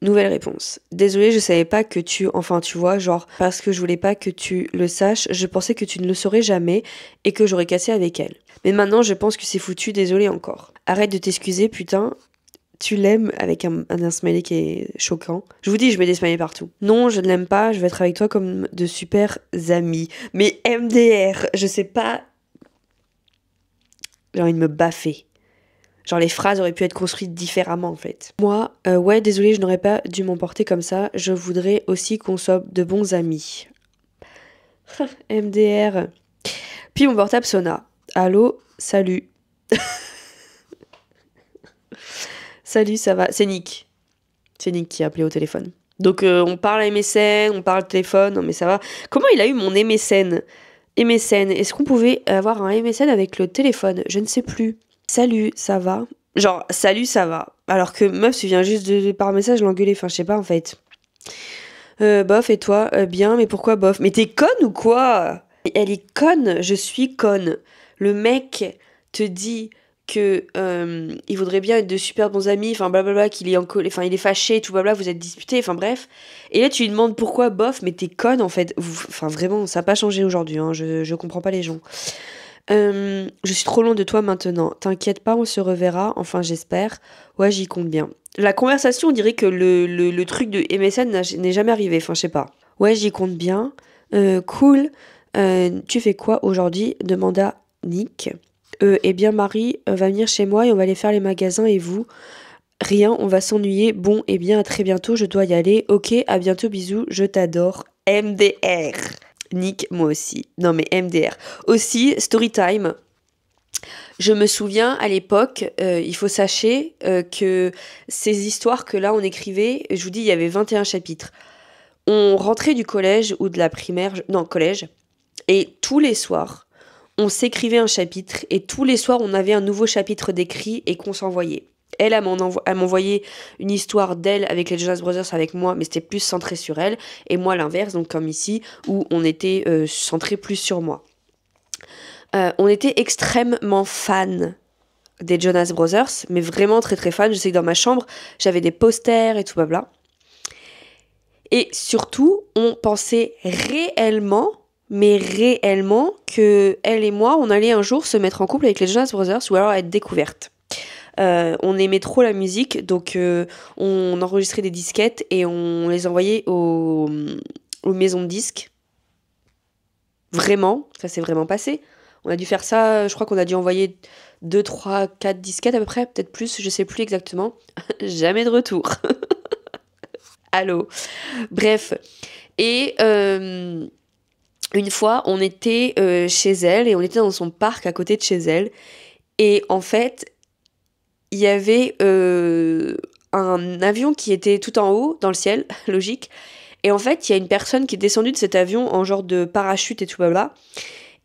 Nouvelle réponse. Désolée, je savais pas que enfin tu vois, genre, parce que je voulais pas que tu le saches, je pensais que tu ne le saurais jamais et que j'aurais cassé avec elle. Mais maintenant, je pense que c'est foutu, désolée encore. Arrête de t'excuser, putain. Tu l'aimes avec un smiley qui est choquant. Je vous dis, je mets des smileys partout. Non, je ne l'aime pas, je vais être avec toi comme de super amis. Mais MDR, je sais pas... J'ai envie de me baffer. Genre les phrases auraient pu être construites différemment en fait. Moi, ouais, désolé, je n'aurais pas dû m'emporter comme ça. Je voudrais aussi qu'on soit de bons amis. MDR. Puis mon portable sonna. Allô, salut. Salut, ça va? C'est Nick. C'est Nick qui a appelé au téléphone. Donc on parle à MSN, on parle téléphone, non mais ça va. Comment il a eu mon MSN? MSN, est-ce qu'on pouvait avoir un MSN avec le téléphone? Je ne sais plus. Salut, ça va? Genre, salut, ça va. Alors que meuf, tu viens juste par message l'engueuler, enfin je sais pas en fait. Bof, et toi? Bien, mais pourquoi bof? Mais t'es conne ou quoi? Elle est conne, je suis conne. Le mec te dit que il voudrait bien être de super bons amis, enfin blablabla, qu'il est enfin il est fâché, tout blabla, vous êtes disputés, enfin bref. Et là tu lui demandes pourquoi bof, mais t'es conne en fait. Enfin vraiment, ça n'a pas changé aujourd'hui, hein, je comprends pas les gens. Je suis trop loin de toi maintenant. T'inquiète pas, on se reverra, enfin j'espère. Ouais, j'y compte bien. La conversation, on dirait que le truc de MSN n'est jamais arrivé, enfin je sais pas. Ouais, j'y compte bien. Cool. Tu fais quoi aujourd'hui? Demanda Nick. Eh bien Marie va venir chez moi et on va aller faire les magasins et vous? Rien, on va s'ennuyer. Bon, eh bien à très bientôt, je dois y aller. Ok, à bientôt, bisous, je t'adore. MDR. Nick, moi aussi. Non mais MDR. Aussi, story time. Je me souviens à l'époque, il faut sachez que ces histoires que là on écrivait, je vous dis, il y avait 21 chapitres. On rentrait du collège ou de la primaire, non collège, et tous les soirs, on s'écrivait un chapitre, et tous les soirs, on avait un nouveau chapitre d'écrit et qu'on s'envoyait. Elle m'envoyait une histoire d'elle avec les Jonas Brothers avec moi, mais c'était plus centré sur elle, et moi l'inverse, donc comme ici, où on était centré plus sur moi. On était extrêmement fans des Jonas Brothers, mais vraiment très très fans. Je sais que dans ma chambre, j'avais des posters et tout blabla. Et surtout, on pensait réellement, mais réellement, que elle et moi, on allait un jour se mettre en couple avec les Jonas Brothers ou alors être découvertes. On aimait trop la musique, donc on enregistrait des disquettes et on les envoyait aux maisons de disques. Vraiment, ça s'est vraiment passé. On a dû faire ça, je crois qu'on a dû envoyer 2, 3, 4 disquettes à peu près, peut-être plus, je sais plus exactement. Jamais de retour. Allô. Bref. Et une fois, on était chez elle et on était dans son parc à côté de chez elle. Et en fait, il y avait un avion qui était tout en haut, dans le ciel, logique. Et en fait, il y a une personne qui est descendue de cet avion en genre de parachute et tout blabla.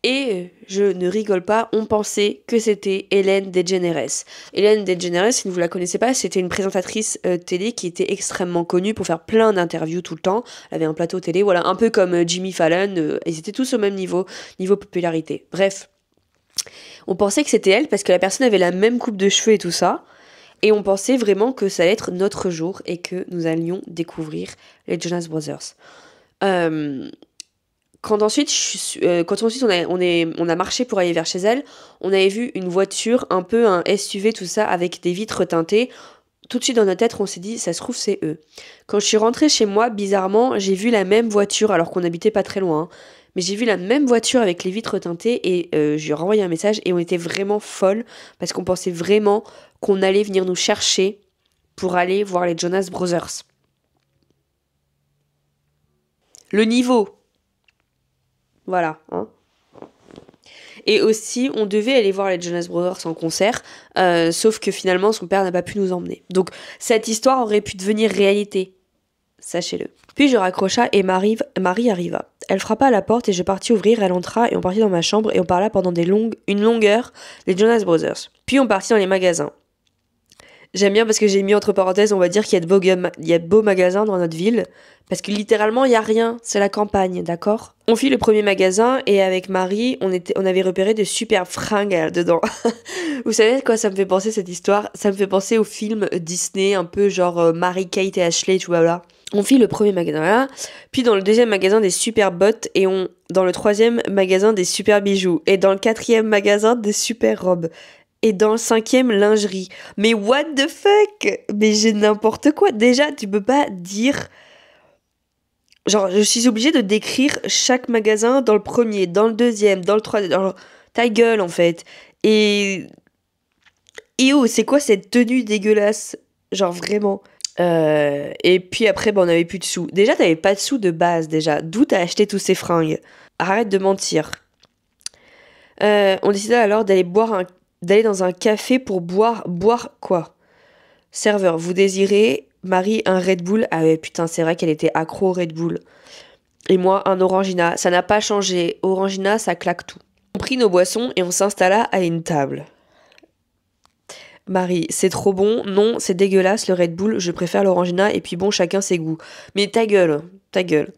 Et je ne rigole pas, on pensait que c'était Ellen DeGeneres. Ellen DeGeneres, si vous ne la connaissez pas, c'était une présentatrice télé qui était extrêmement connue pour faire plein d'interviews tout le temps. Elle avait un plateau télé, voilà, un peu comme Jimmy Fallon. Ils étaient tous au même niveau popularité. Bref, on pensait que c'était elle parce que la personne avait la même coupe de cheveux et tout ça. Et on pensait vraiment que ça allait être notre jour et que nous allions découvrir les Jonas Brothers. Quand ensuite on a marché pour aller vers chez elle, on avait vu une voiture, un peu un SUV, tout ça, avec des vitres teintées. Tout de suite dans notre tête, on s'est dit, ça se trouve, c'est eux. Quand je suis rentrée chez moi, bizarrement, j'ai vu la même voiture, alors qu'on n'habitait pas très loin, hein, mais j'ai vu la même voiture avec les vitres teintées et je lui ai renvoyé un message et on était vraiment folles parce qu'on pensait vraiment qu'on allait venir nous chercher pour aller voir les Jonas Brothers. Le niveau. Voilà, hein. Et aussi, on devait aller voir les Jonas Brothers en concert, sauf que finalement, son père n'a pas pu nous emmener. Donc, cette histoire aurait pu devenir réalité, sachez-le. Puis je raccrocha et Marie arriva. Elle frappa à la porte et je partis ouvrir, elle entra et on partit dans ma chambre et on parla pendant une longue heure des Jonas Brothers. Puis on partit dans les magasins. J'aime bien parce que j'ai mis entre parenthèses, on va dire qu'il y a de beaux magasins dans notre ville. Parce que littéralement, il n'y a rien. C'est la campagne, d'accord? On fit le premier magasin et avec Marie, on avait repéré de super fringues dedans. Vous savez à quoi ça me fait penser cette histoire? Ça me fait penser au film Disney, un peu genre Mary-Kate et Ashley, tout voilà. On fit le premier magasin là, puis dans le deuxième magasin des super bottes et dans le troisième magasin des super bijoux et dans le quatrième magasin des super robes. Et dans le cinquième, lingerie. Mais what the fuck? Mais j'ai n'importe quoi. Déjà, tu peux pas dire... Genre, je suis obligée de décrire chaque magasin dans le premier, dans le deuxième, dans le troisième. Genre, ta gueule, en fait. Et... Et oh, c'est quoi cette tenue dégueulasse? Genre vraiment. Et puis après, on n'avait plus de sous. Déjà, t'avais pas de sous de base, déjà. D'où t'as acheté tous ces fringues? Arrête de mentir. On décida alors d'aller dans un café pour boire quoi? Serveur, vous désirez, Marie, un Red Bull? Ah ouais, putain, c'est vrai qu'elle était accro au Red Bull. Et moi, un Orangina. Ça n'a pas changé. Orangina, ça claque tout. On prit nos boissons et on s'installa à une table. Marie, c'est trop bon. Non, c'est dégueulasse le Red Bull. Je préfère l'Orangina et puis bon, chacun ses goûts. Mais ta gueule, ta gueule.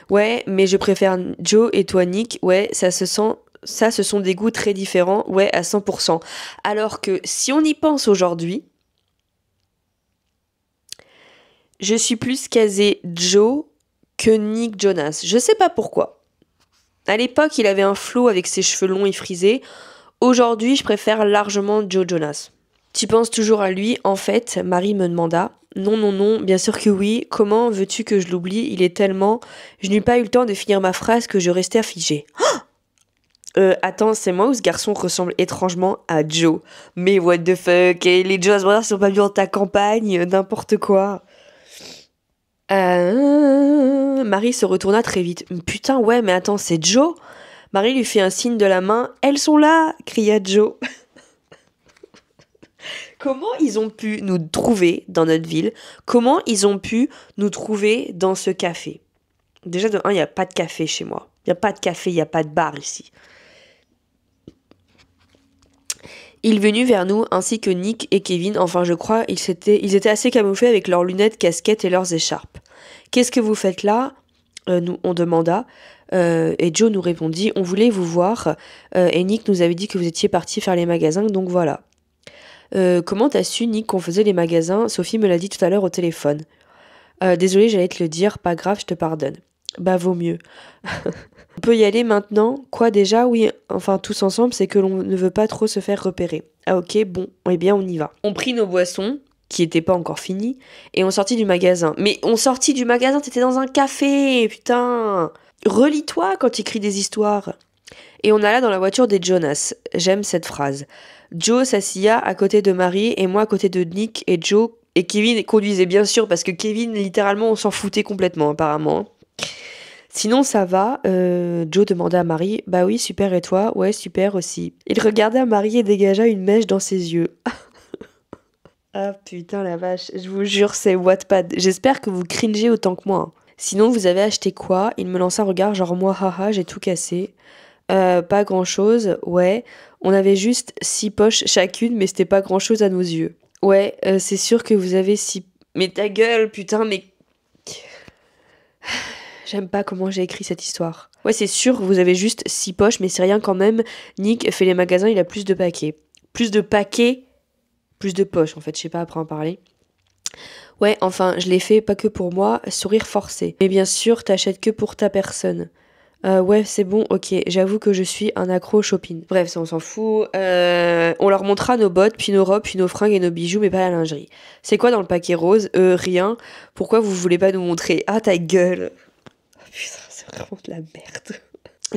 Ouais, mais je préfère Joe et toi Nick. Ouais, ça se sent... Ça, ce sont des goûts très différents. Ouais, à 100%. Alors que si on y pense aujourd'hui, je suis plus casé Joe que Nick Jonas. Je sais pas pourquoi. À l'époque, il avait un flow avec ses cheveux longs et frisés. Aujourd'hui, je préfère largement Joe Jonas. Tu penses toujours à lui? En fait, Marie me demanda. Non, non, non, bien sûr que oui. Comment veux-tu que je l'oublie? Il est tellement... Je n'eus pas eu le temps de finir ma phrase que je restais figée. Attends, c'est moi ou ce garçon ressemble étrangement à Joe? Mais what the fuck? Et les Jonas Brothers sont pas venus dans ta campagne? N'importe quoi. Marie se retourna très vite. Putain, ouais, mais attends, c'est Joe? Marie lui fit un signe de la main. Elles sont là! Cria Joe. Comment ils ont pu nous trouver dans notre ville? Comment ils ont pu nous trouver dans ce café? Déjà, de un, il n'y a pas de café chez moi. Il n'y a pas de café, il n'y a pas de bar ici. Ils venus vers nous, ainsi que Nick et Kevin. Enfin, je crois, ils étaient assez camouflés avec leurs lunettes, casquettes et leurs écharpes. Qu'est-ce que vous faites là? Nous, on demanda. Et Joe nous répondit, on voulait vous voir. Et Nick nous avait dit que vous étiez partis faire les magasins, donc voilà. Comment t'as su, Nick, qu'on faisait les magasins? Sophie me l'a dit tout à l'heure au téléphone. Désolée, j'allais te le dire, pas grave, je te pardonne. Bah, vaut mieux. On peut y aller maintenant? Quoi déjà? Oui, enfin, tous ensemble, c'est que l'on ne veut pas trop se faire repérer. Ah ok, bon, eh bien, on y va. On prit nos boissons, qui n'étaient pas encore finies, et on sortit du magasin. Mais on sortit du magasin, t'étais dans un café, putain! Relis-toi quand tu écris des histoires. Et on alla dans la voiture des Jonas. J'aime cette phrase. Joe s'assia à côté de Marie et moi à côté de Nick et Joe. Et Kevin conduisait bien sûr parce que Kevin, littéralement, on s'en foutait complètement apparemment. Sinon ça va, Joe demanda à Marie. Bah oui, super et toi? Ouais, super aussi. Il regarda Marie et dégagea une mèche dans ses yeux. Ah putain la vache, je vous jure c'est Wattpad. J'espère que vous cringez autant que moi. Sinon vous avez acheté quoi? Il me lança un regard genre moi haha j'ai tout cassé. Pas grand chose, ouais. On avait juste 6 poches chacune, mais c'était pas grand chose à nos yeux. Ouais, c'est sûr que vous avez 6... Mais ta gueule, putain, mais... J'aime pas comment j'ai écrit cette histoire. Ouais, c'est sûr, vous avez juste 6 poches, mais c'est rien quand même. Nick fait les magasins, il a plus de paquets. Plus de paquets, plus de poches, en fait, je sais pas après en parler. Ouais, enfin, je l'ai fait pas que pour moi, sourire forcé. Mais bien sûr, t'achètes que pour ta personne. Ouais, c'est bon, ok, j'avoue que je suis un accro au shopping. Bref, ça on s'en fout. On leur montra nos bottes, puis nos robes, puis nos fringues et nos bijoux, mais pas la lingerie. C'est quoi dans le paquet rose? Rien. Pourquoi vous voulez pas nous montrer? Ah, ta gueule. Oh, putain, c'est vraiment de la merde.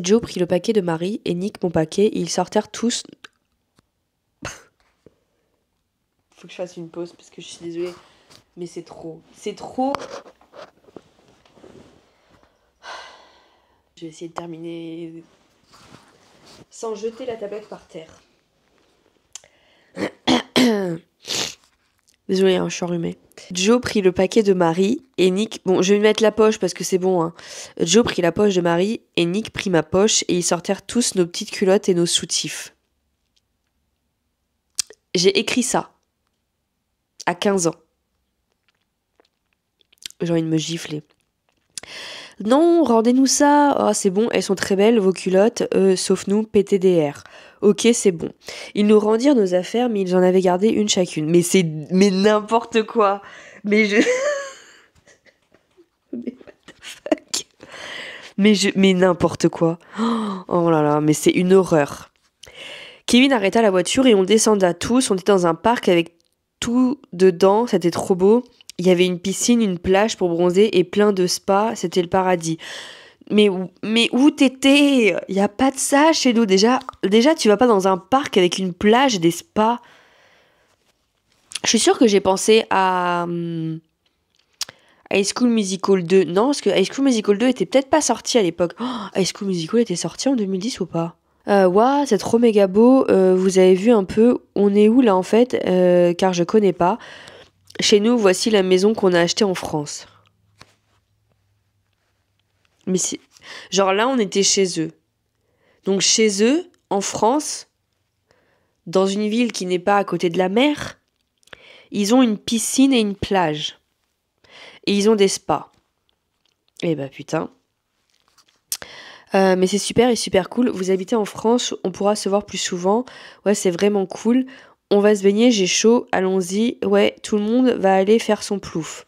Joe prit le paquet de Marie et Nick mon paquet, et ils sortirent tous... Faut que je fasse une pause, parce que je suis désolée. Mais c'est trop. C'est trop... Je vais essayer de terminer sans jeter la tablette par terre. Désolée, hein, je suis enrhumée. Joe prit le paquet de Marie et Nick... Bon, je vais mettre la poche parce que c'est bon. Hein. Joe prit la poche de Marie et Nick prit ma poche et ils sortirent tous nos petites culottes et nos soutifs. J'ai écrit ça à 15 ans. J'ai envie de me gifler. Non, rendez-nous ça. Oh, c'est bon, elles sont très belles, vos culottes, sauf nous, PTDR. Ok, c'est bon. Ils nous rendirent nos affaires, mais ils en avaient gardé une chacune. Mais n'importe quoi. Mais mais what the fuck. Mais n'importe quoi. Oh là là, mais c'est une horreur. Kevin arrêta la voiture et on descenda tous. On était dans un parc avec tout dedans, c'était trop beau. Il y avait une piscine, une plage pour bronzer et plein de spas, c'était le paradis. Mais où t'étais? Y a pas de ça chez nous. Déjà, tu vas pas dans un parc avec une plage et des spas. Je suis sûre que j'ai pensé à High School Musical 2. Non, parce que High School Musical 2 était peut-être pas sorti à l'époque. Oh, High School Musical était sorti en 2010 ou pas? Ouah, c'est trop méga beau. Vous avez vu un peu, on est où là en fait? Car je connais pas. Chez nous, voici la maison qu'on a achetée en France. Mais c'est... Genre là, on était chez eux. Donc chez eux, en France, dans une ville qui n'est pas à côté de la mer, ils ont une piscine et une plage. Et ils ont des spas. Eh bah putain. Mais c'est super et super cool. Vous habitez en France, on pourra se voir plus souvent. Ouais, c'est vraiment cool. On va se baigner, j'ai chaud, allons-y. Ouais, tout le monde va aller faire son plouf.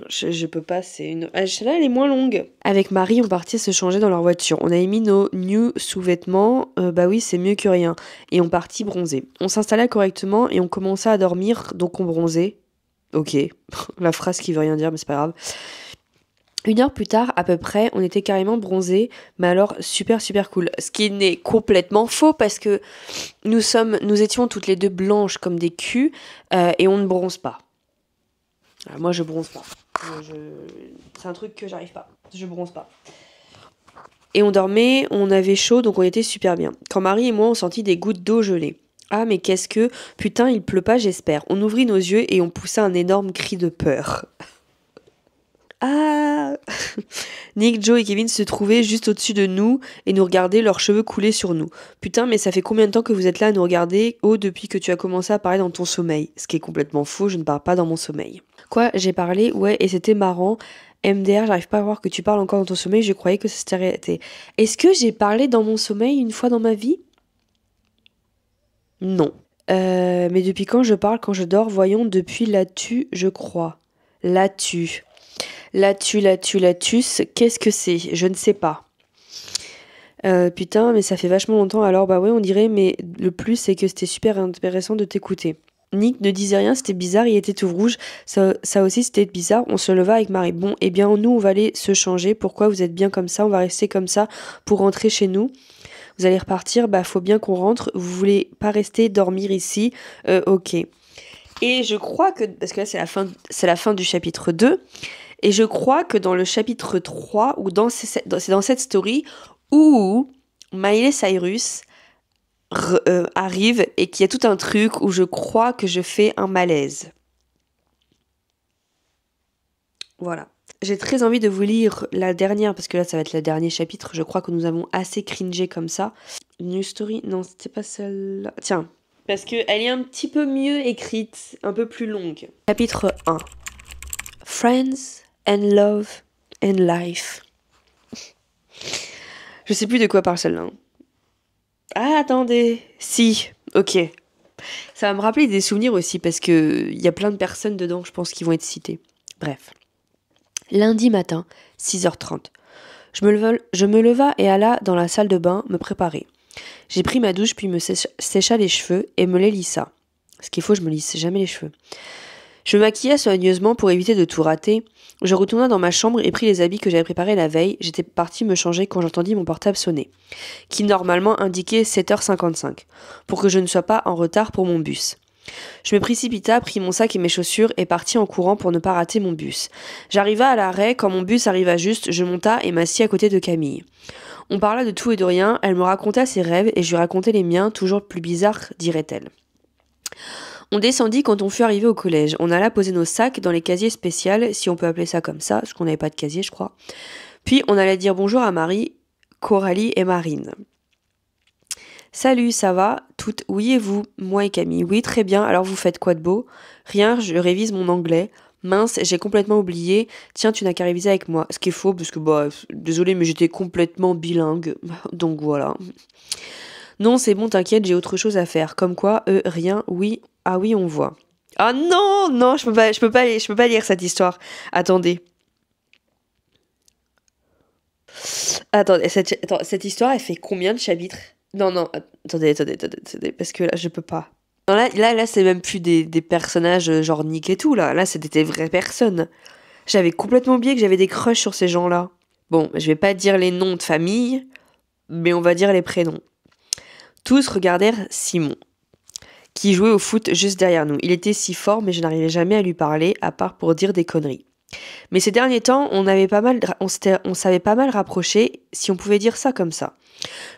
Je peux pas, c'est une... Ah, celle-là, elle est moins longue. Avec Marie, on partit se changer dans leur voiture. On avait mis nos new sous-vêtements. Bah oui, c'est mieux que rien. Et on partit bronzer. On s'installa correctement et on commença à dormir, donc on bronzait. Ok, la phrase qui veut rien dire, mais c'est pas grave. 1 heure plus tard, à peu près, on était carrément bronzés, mais alors super super cool. Ce qui n'est complètement faux parce que nous étions toutes les deux blanches comme des culs et on ne bronze pas. Alors moi je bronze pas. C'est un truc que j'arrive pas. Je bronze pas. Et on dormait, on avait chaud, donc on était super bien. Quand Marie et moi on sentit des gouttes d'eau gelée. Ah mais qu'est-ce que... Putain, il pleut pas, j'espère. On ouvrit nos yeux et on poussa un énorme cri de peur. Ah Nick, Joe et Kevin se trouvaient juste au-dessus de nous et nous regardaient, leurs cheveux coulaient sur nous. Putain, mais ça fait combien de temps que vous êtes là à nous regarder? Oh, depuis que tu as commencé à parler dans ton sommeil. Ce qui est complètement faux, je ne parle pas dans mon sommeil. Quoi, j'ai parlé? Ouais, et c'était marrant. MDR, j'arrive pas à voir que tu parles encore dans ton sommeil, je croyais que c'était arrêté. Est-ce que j'ai parlé dans mon sommeil une fois dans ma vie? Non. Mais depuis quand je parle quand je dors? Voyons, depuis là-tu, je crois. Là-tu. Latus, qu'est-ce que c'est? Je ne sais pas. Putain, mais ça fait vachement longtemps, alors bah ouais, on dirait, mais le plus, c'est que c'était super intéressant de t'écouter. Nick ne disait rien, c'était bizarre, il était tout rouge. Ça aussi, c'était bizarre. On se leva avec Marie. Bon, eh bien, nous, on va aller se changer. Pourquoi vous êtes bien comme ça? On va rester comme ça pour rentrer chez nous. Vous allez repartir, bah faut bien qu'on rentre. Vous voulez pas rester dormir ici? Ok. Et je crois que, parce que là, c'est la fin du chapitre 2. Et je crois que dans le chapitre 3, ou c'est dans cette story, où Miley Cyrus arrive et qu'il y a tout un truc où je crois que je fais un malaise. Voilà. J'ai très envie de vous lire la dernière, parce que là, ça va être le dernier chapitre. Je crois que nous avons assez cringé comme ça. New Story, non, c'était pas celle-là. Tiens, parce qu'elle est un petit peu mieux écrite, un peu plus longue. Chapitre 1. Friends and Love and Life. Je sais plus de quoi parle celle-là. Ah, attendez. Si, ok. Ça va me rappeler des souvenirs aussi, parce que y a plein de personnes dedans, je pense, qui vont être citées. Bref. Lundi matin, 6h30. Je me leva et alla dans la salle de bain me préparer. J'ai pris ma douche puis me sécha les cheveux et me les lissa. Ce qu'il faut, je me lisse jamais les cheveux. Je me maquilla soigneusement pour éviter de tout rater. Je retourna dans ma chambre et pris les habits que j'avais préparés la veille. J'étais partie me changer quand j'entendis mon portable sonner, qui normalement indiquait 7h55, pour que je ne sois pas en retard pour mon bus. Je me précipita, pris mon sac et mes chaussures et partis en courant pour ne pas rater mon bus. J'arriva à l'arrêt, quand mon bus arriva juste, je monta et m'assis à côté de Camille. On parla de tout et de rien, elle me raconta ses rêves et je lui racontai les miens, toujours plus bizarres, dirait-elle. On descendit quand on fut arrivé au collège. On alla poser nos sacs dans les casiers spéciaux, si on peut appeler ça comme ça, parce qu'on n'avait pas de casier, je crois. Puis on allait dire bonjour à Marie, Coralie et Marine. Salut, ça va? Toutes, oui et vous? Moi et Camille. Oui, très bien, alors vous faites quoi de beau? Rien, je révise mon anglais. Mince, j'ai complètement oublié. Tiens, tu n'as qu'à réviser avec moi. Ce qui est faux, parce que, désolé, mais j'étais complètement bilingue. Donc voilà. Non, c'est bon, t'inquiète, j'ai autre chose à faire. Comme quoi, rien, oui, ah oui, on voit. Ah non, non, je peux pas lire cette histoire. Attendez. Attendez, cette histoire, elle fait combien de chapitres? Non, attendez, parce que là, je peux pas. Non, là, c'est même plus des personnages genre Nick et tout, là. Là, c'était des vraies personnes. J'avais complètement oublié que j'avais des crushs sur ces gens-là. Bon, je vais pas dire les noms de famille, mais on va dire les prénoms. Tous regardèrent Simon, qui jouait au foot juste derrière nous. Il était si fort, mais je n'arrivais jamais à lui parler, à part pour dire des conneries. Mais ces derniers temps, on savait pas mal rapprocher, si on pouvait dire ça comme ça.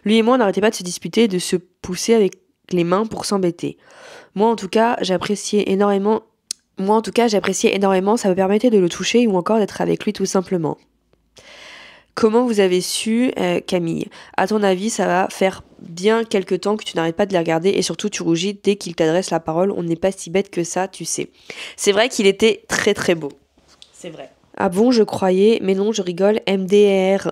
Lui et moi, on n'arrêtait pas de se disputer et de se pousser avec les mains pour s'embêter. Moi, en tout cas, j'appréciais énormément, ça me permettait de le toucher ou encore d'être avec lui tout simplement. Comment vous avez su, Camille? À ton avis, ça va faire bien quelque temps que tu n'arrêtes pas de les regarder et surtout tu rougis dès qu'il t'adresse la parole. On n'est pas si bête que ça, tu sais. C'est vrai qu'il était très très beau. C'est vrai. Ah bon, je croyais, mais non, je rigole. MDR.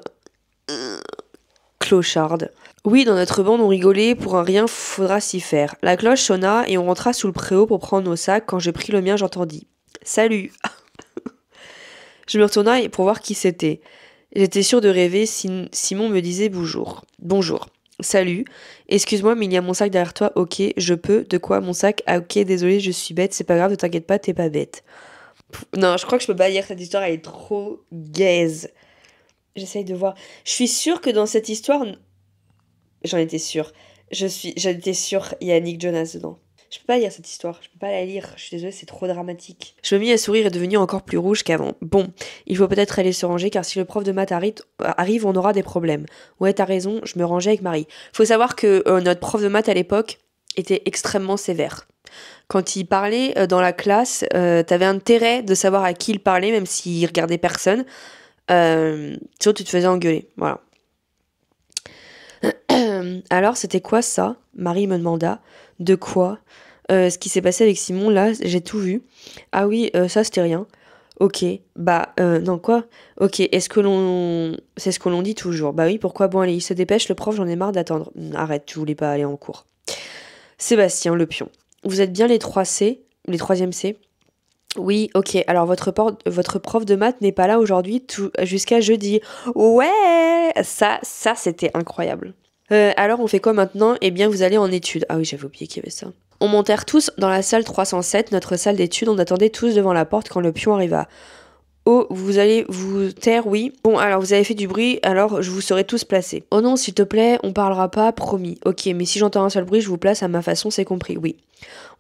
Clocharde. Oui, dans notre bande, on rigolait, pour un rien, faudra s'y faire. La cloche sonna et on rentra sous le préau pour prendre nos sacs. Quand j'ai pris le mien, j'entendis. Salut. Je me retourna pour voir qui c'était. J'étais sûre de rêver, Simon me disait bonjour. Bonjour. Salut. Excuse-moi, mais il y a mon sac derrière toi. Ok, je peux. De quoi mon sac? Ah ok, désolé, je suis bête. C'est pas grave, ne t'inquiète pas, t'es pas bête. Non, je crois que je peux pas lire cette histoire, elle est trop gaze. J'essaye de voir. Je suis sûre que dans cette histoire... J'en étais sûre. J'en étais sûre, il y a Nick Jonas dedans. Je peux pas lire cette histoire, je peux pas la lire, je suis désolée, c'est trop dramatique. Je me mis à sourire et devenir encore plus rouge qu'avant. Bon, il faut peut-être aller se ranger car si le prof de maths arrive, on aura des problèmes. Ouais, t'as raison, je me rangeais avec Marie. Faut savoir que notre prof de maths à l'époque était extrêmement sévère. Quand il parlait dans la classe, t'avais intérêt de savoir à qui il parlait, même s'il regardait personne. Sinon, tu te faisais engueuler, voilà. Alors, c'était quoi ça? Marie me demanda. De quoi? Ce qui s'est passé avec Simon, là, j'ai tout vu. Ah oui, ça, c'était rien. Ok, non, quoi? Ok, c'est ce que l'on dit toujours. Bah oui, pourquoi? Bon, allez, il se dépêche, le prof, j'en ai marre d'attendre. Arrête, tu voulais pas aller en cours. Sébastien, le pion. Vous êtes bien les 3C, les 3e C? Oui, ok. Alors, votre prof de maths n'est pas là aujourd'hui jusqu'à jeudi. Ouais! Ça, c'était incroyable. Alors, on fait quoi maintenant? Eh bien, vous allez en études. Ah oui, j'avais oublié qu'il y avait ça. On montèrent tous dans la salle 307, notre salle d'études. On attendait tous devant la porte quand le pion arriva. Oh, vous allez vous taire, oui. Bon, alors vous avez fait du bruit, alors je vous serai tous placés. Oh non, s'il te plaît, on parlera pas, promis. Ok, mais si j'entends un seul bruit, je vous place à ma façon, c'est compris, oui.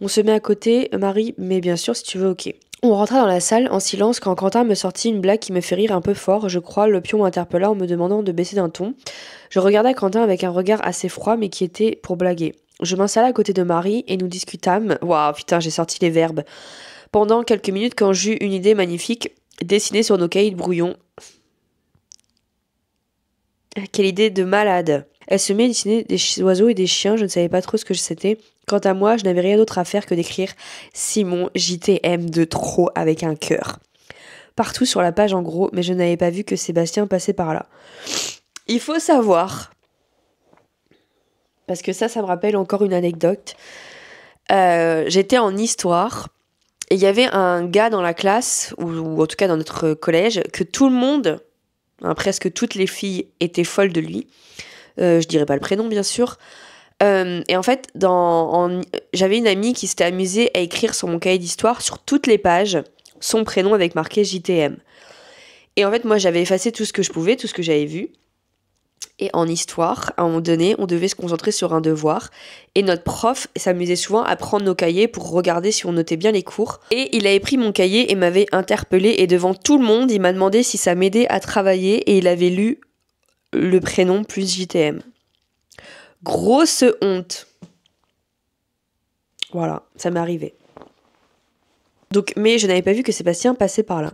On se met à côté, Marie, mais bien sûr, si tu veux, ok. On rentra dans la salle en silence quand Quentin me sortit une blague qui me fait rire un peu fort. Je crois, le pion m'interpella en me demandant de baisser d'un ton. Je regardai Quentin avec un regard assez froid, mais qui était pour blaguer. Je m'installa à côté de Marie et nous discutâmes. Waouh, putain, j'ai sorti les verbes. Pendant quelques minutes, quand j'eus une idée magnifique, dessinée sur nos cahiers de brouillon. Quelle idée de malade! Elle se mit à dessiner des oiseaux et des chiens, je ne savais pas trop ce que c'était. Quant à moi, je n'avais rien d'autre à faire que d'écrire Simon JTM de trop avec un cœur. Partout sur la page en gros, mais je n'avais pas vu que Sébastien passait par là. Il faut savoir, parce que ça me rappelle encore une anecdote. J'étais en histoire, et il y avait un gars dans la classe, ou en tout cas dans notre collège, que tout le monde, presque toutes les filles, étaient folles de lui. Je dirais pas le prénom, bien sûr. Et en fait, j'avais une amie qui s'était amusée à écrire sur mon cahier d'histoire, sur toutes les pages, son prénom avec marqué JTM. Et en fait, moi, j'avais effacé tout ce que je pouvais, tout ce que j'avais vu. Et en histoire, à un moment donné, on devait se concentrer sur un devoir. Et notre prof s'amusait souvent à prendre nos cahiers pour regarder si on notait bien les cours. Et il avait pris mon cahier et m'avait interpellée. Et devant tout le monde, il m'a demandé si ça m'aidait à travailler. Et il avait lu le prénom plus JTM. Grosse honte. Voilà, ça m'est arrivé. Donc, mais je n'avais pas vu que Sébastien passait par là.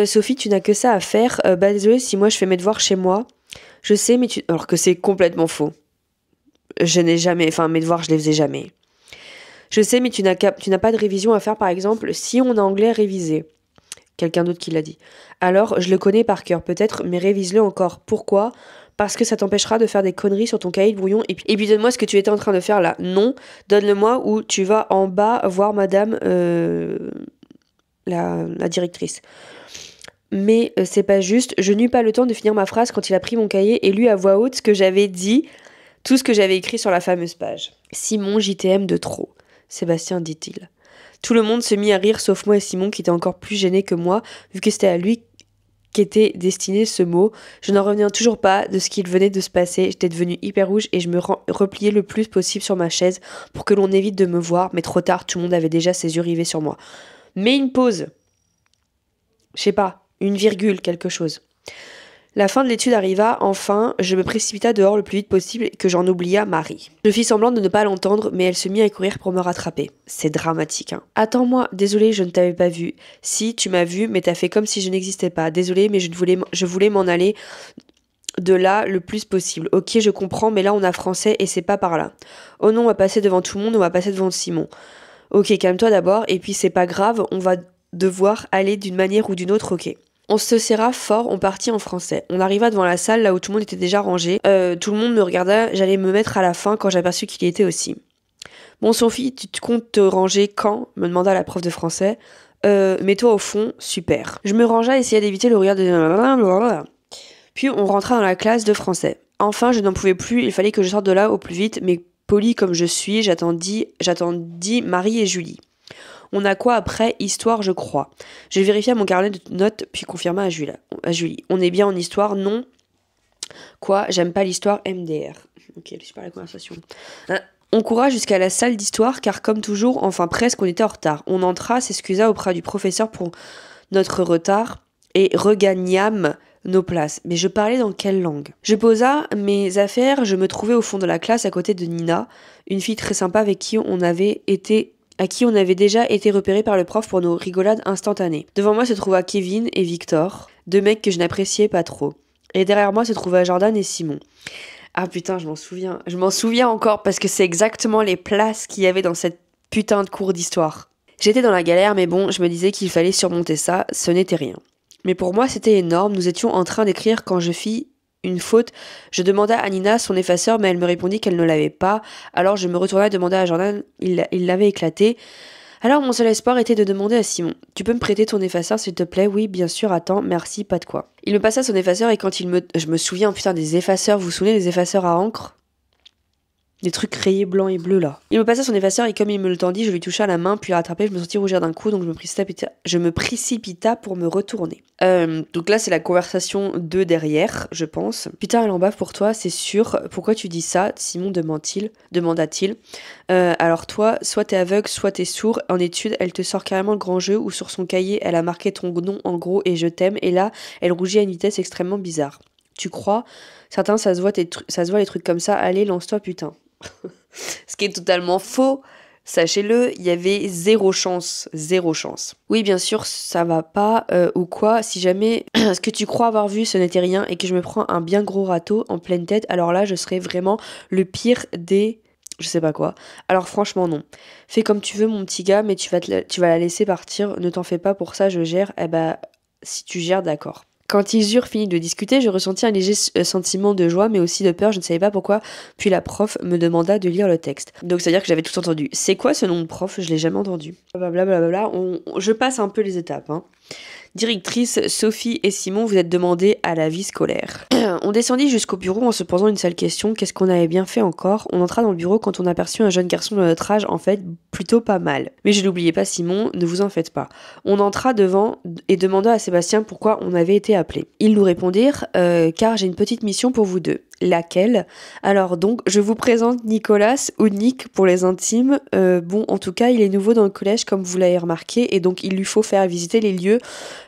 Sophie, tu n'as que ça à faire. Désolée si moi je fais mes devoirs chez moi. Je sais, mais alors que c'est complètement faux. Je n'ai jamais... Enfin, mes devoirs, je les faisais jamais. Je sais, mais tu n'as pas de révision à faire, par exemple, si on a anglais révisé. Quelqu'un d'autre qui l'a dit. Alors, je le connais par cœur, peut-être, mais révise-le encore. Pourquoi ? Parce que ça t'empêchera de faire des conneries sur ton cahier de brouillon. Et puis donne-moi ce que tu étais en train de faire là. Non, donne-le-moi ou tu vas en bas voir madame la directrice. Mais c'est pas juste. Je n'eus pas le temps de finir ma phrase quand il a pris mon cahier et lu à voix haute ce que j'avais dit, tout ce que j'avais écrit sur la fameuse page. Simon JTM de trop, Sébastien dit-il. Tout le monde se mit à rire sauf moi et Simon qui était encore plus gêné que moi vu que c'était à lui qu'était destiné ce mot. Je n'en reviens toujours pas de ce qu'il venait de se passer. J'étais devenue hyper rouge et je me repliais le plus possible sur ma chaise pour que l'on évite de me voir, mais trop tard, tout le monde avait déjà ses yeux rivés sur moi. Mais une pause. Je sais pas, une virgule, quelque chose. La fin de l'étude arriva, enfin, je me précipita dehors le plus vite possible et que j'en oublia Marie. Je fis semblant de ne pas l'entendre, mais elle se mit à courir pour me rattraper. C'est dramatique, hein. Attends-moi, désolée, je ne t'avais pas vu. Si, tu m'as vu, mais t'as fait comme si je n'existais pas. Désolée, mais je voulais m'en aller de là le plus possible. Ok, je comprends, mais là on a français et c'est pas par là. Oh non, on va passer devant tout le monde, on va passer devant Simon. Ok, calme-toi d'abord, et puis c'est pas grave, on va devoir aller d'une manière ou d'une autre, ok. On se serra fort, on partit en français. On arriva devant la salle là où tout le monde était déjà rangé. Tout le monde me regarda, j'allais me mettre à la fin quand j'aperçus qu'il y était aussi. Bon Sophie, tu te comptes te ranger quand me demanda la prof de français. Mets-toi au fond, super. Je me rangea, essaya d'éviter le regard de... Puis on rentra dans la classe de français. Enfin, je n'en pouvais plus, il fallait que je sorte de là au plus vite, mais poli comme je suis, j'attendis Marie et Julie. On a quoi après? Histoire, je crois. J'ai vérifié mon carnet de notes, puis confirma à Julie. On est bien en histoire, non? Quoi? J'aime pas l'histoire, MDR. Ok, je pas la conversation. On coura jusqu'à la salle d'histoire, car comme toujours, enfin presque, on était en retard. On entra, s'excusa auprès du professeur pour notre retard, et regagnâmes nos places. Mais je parlais dans quelle langue? Je posa mes affaires, je me trouvais au fond de la classe à côté de Nina, une fille très sympa à qui on avait déjà été repéré par le prof pour nos rigolades instantanées. Devant moi se trouva Kevin et Victor, deux mecs que je n'appréciais pas trop. Et derrière moi se trouva Jordan et Simon. Ah putain, je m'en souviens. Je m'en souviens encore parce que c'est exactement les places qu'il y avait dans cette putain de cours d'histoire. J'étais dans la galère, mais bon, je me disais qu'il fallait surmonter ça, ce n'était rien. Mais pour moi, c'était énorme. Nous étions en train d'écrire quand je fis une faute. Je demanda à Nina son effaceur, mais elle me répondit qu'elle ne l'avait pas. Alors je me retournai et demandai à Jordan, il l'avait éclaté. Alors mon seul espoir était de demander à Simon. Tu peux me prêter ton effaceur s'il te plaît? Oui, bien sûr, attends, merci, pas de quoi. Il me passa son effaceur et quand je me souviens, putain, des effaceurs, vous vous souvenez des effaceurs à encre? Des trucs rayés blancs et bleus là. Il me passa son effaceur et comme il me le tendit, je lui toucha la main, puis rattrapé, je me sentis rougir d'un coup, donc je me précipita pour me retourner. Donc là c'est la conversation de derrière, je pense. Putain, elle en bave pour toi, c'est sûr. Pourquoi tu dis ça? Simon demanda-t-il. Alors toi, soit t'es aveugle, soit t'es sourd. En études, elle te sort carrément le grand jeu où sur son cahier, elle a marqué ton nom en gros et je t'aime. Et là, elle rougit à une vitesse extrêmement bizarre. Tu crois? Certains, ça se voit les trucs comme ça. Allez, lance-toi, putain. Ce qui est totalement faux, sachez-le, il y avait zéro chance. Oui, bien sûr, ça va pas, ou quoi, si jamais ce que tu crois avoir vu, ce n'était rien, et que je me prends un bien gros râteau en pleine tête, alors là, je serais vraiment le pire des... Je sais pas quoi. Alors franchement, non. Fais comme tu veux, mon petit gars, mais tu vas la laisser partir, ne t'en fais pas pour ça, je gère. Eh bah, si tu gères, d'accord. Quand ils eurent fini de discuter, je ressentis un léger sentiment de joie, mais aussi de peur, je ne savais pas pourquoi. Puis la prof me demanda de lire le texte. Donc c'est-à-dire que j'avais tout entendu. C'est quoi ce nom de prof? Je l'ai jamais entendu. Blablabla. Je passe un peu les étapes, hein. Directrice, Sophie et Simon, vous êtes demandés à la vie scolaire. On descendit jusqu'au bureau en se posant une seule question. Qu'est-ce qu'on avait bien fait encore? On entra dans le bureau quand on aperçut un jeune garçon de notre âge, en fait, plutôt pas mal. Mais je n'oubliais pas Simon, ne vous en faites pas. On entra devant et demanda à Sébastien pourquoi on avait été appelés. Ils nous répondirent car j'ai une petite mission pour vous deux. Laquelle? Alors donc, je vous présente Nicolas ou Nick pour les intimes. Bon, en tout cas, il est nouveau dans le collège comme vous l'avez remarqué et donc il lui faut faire visiter les lieux.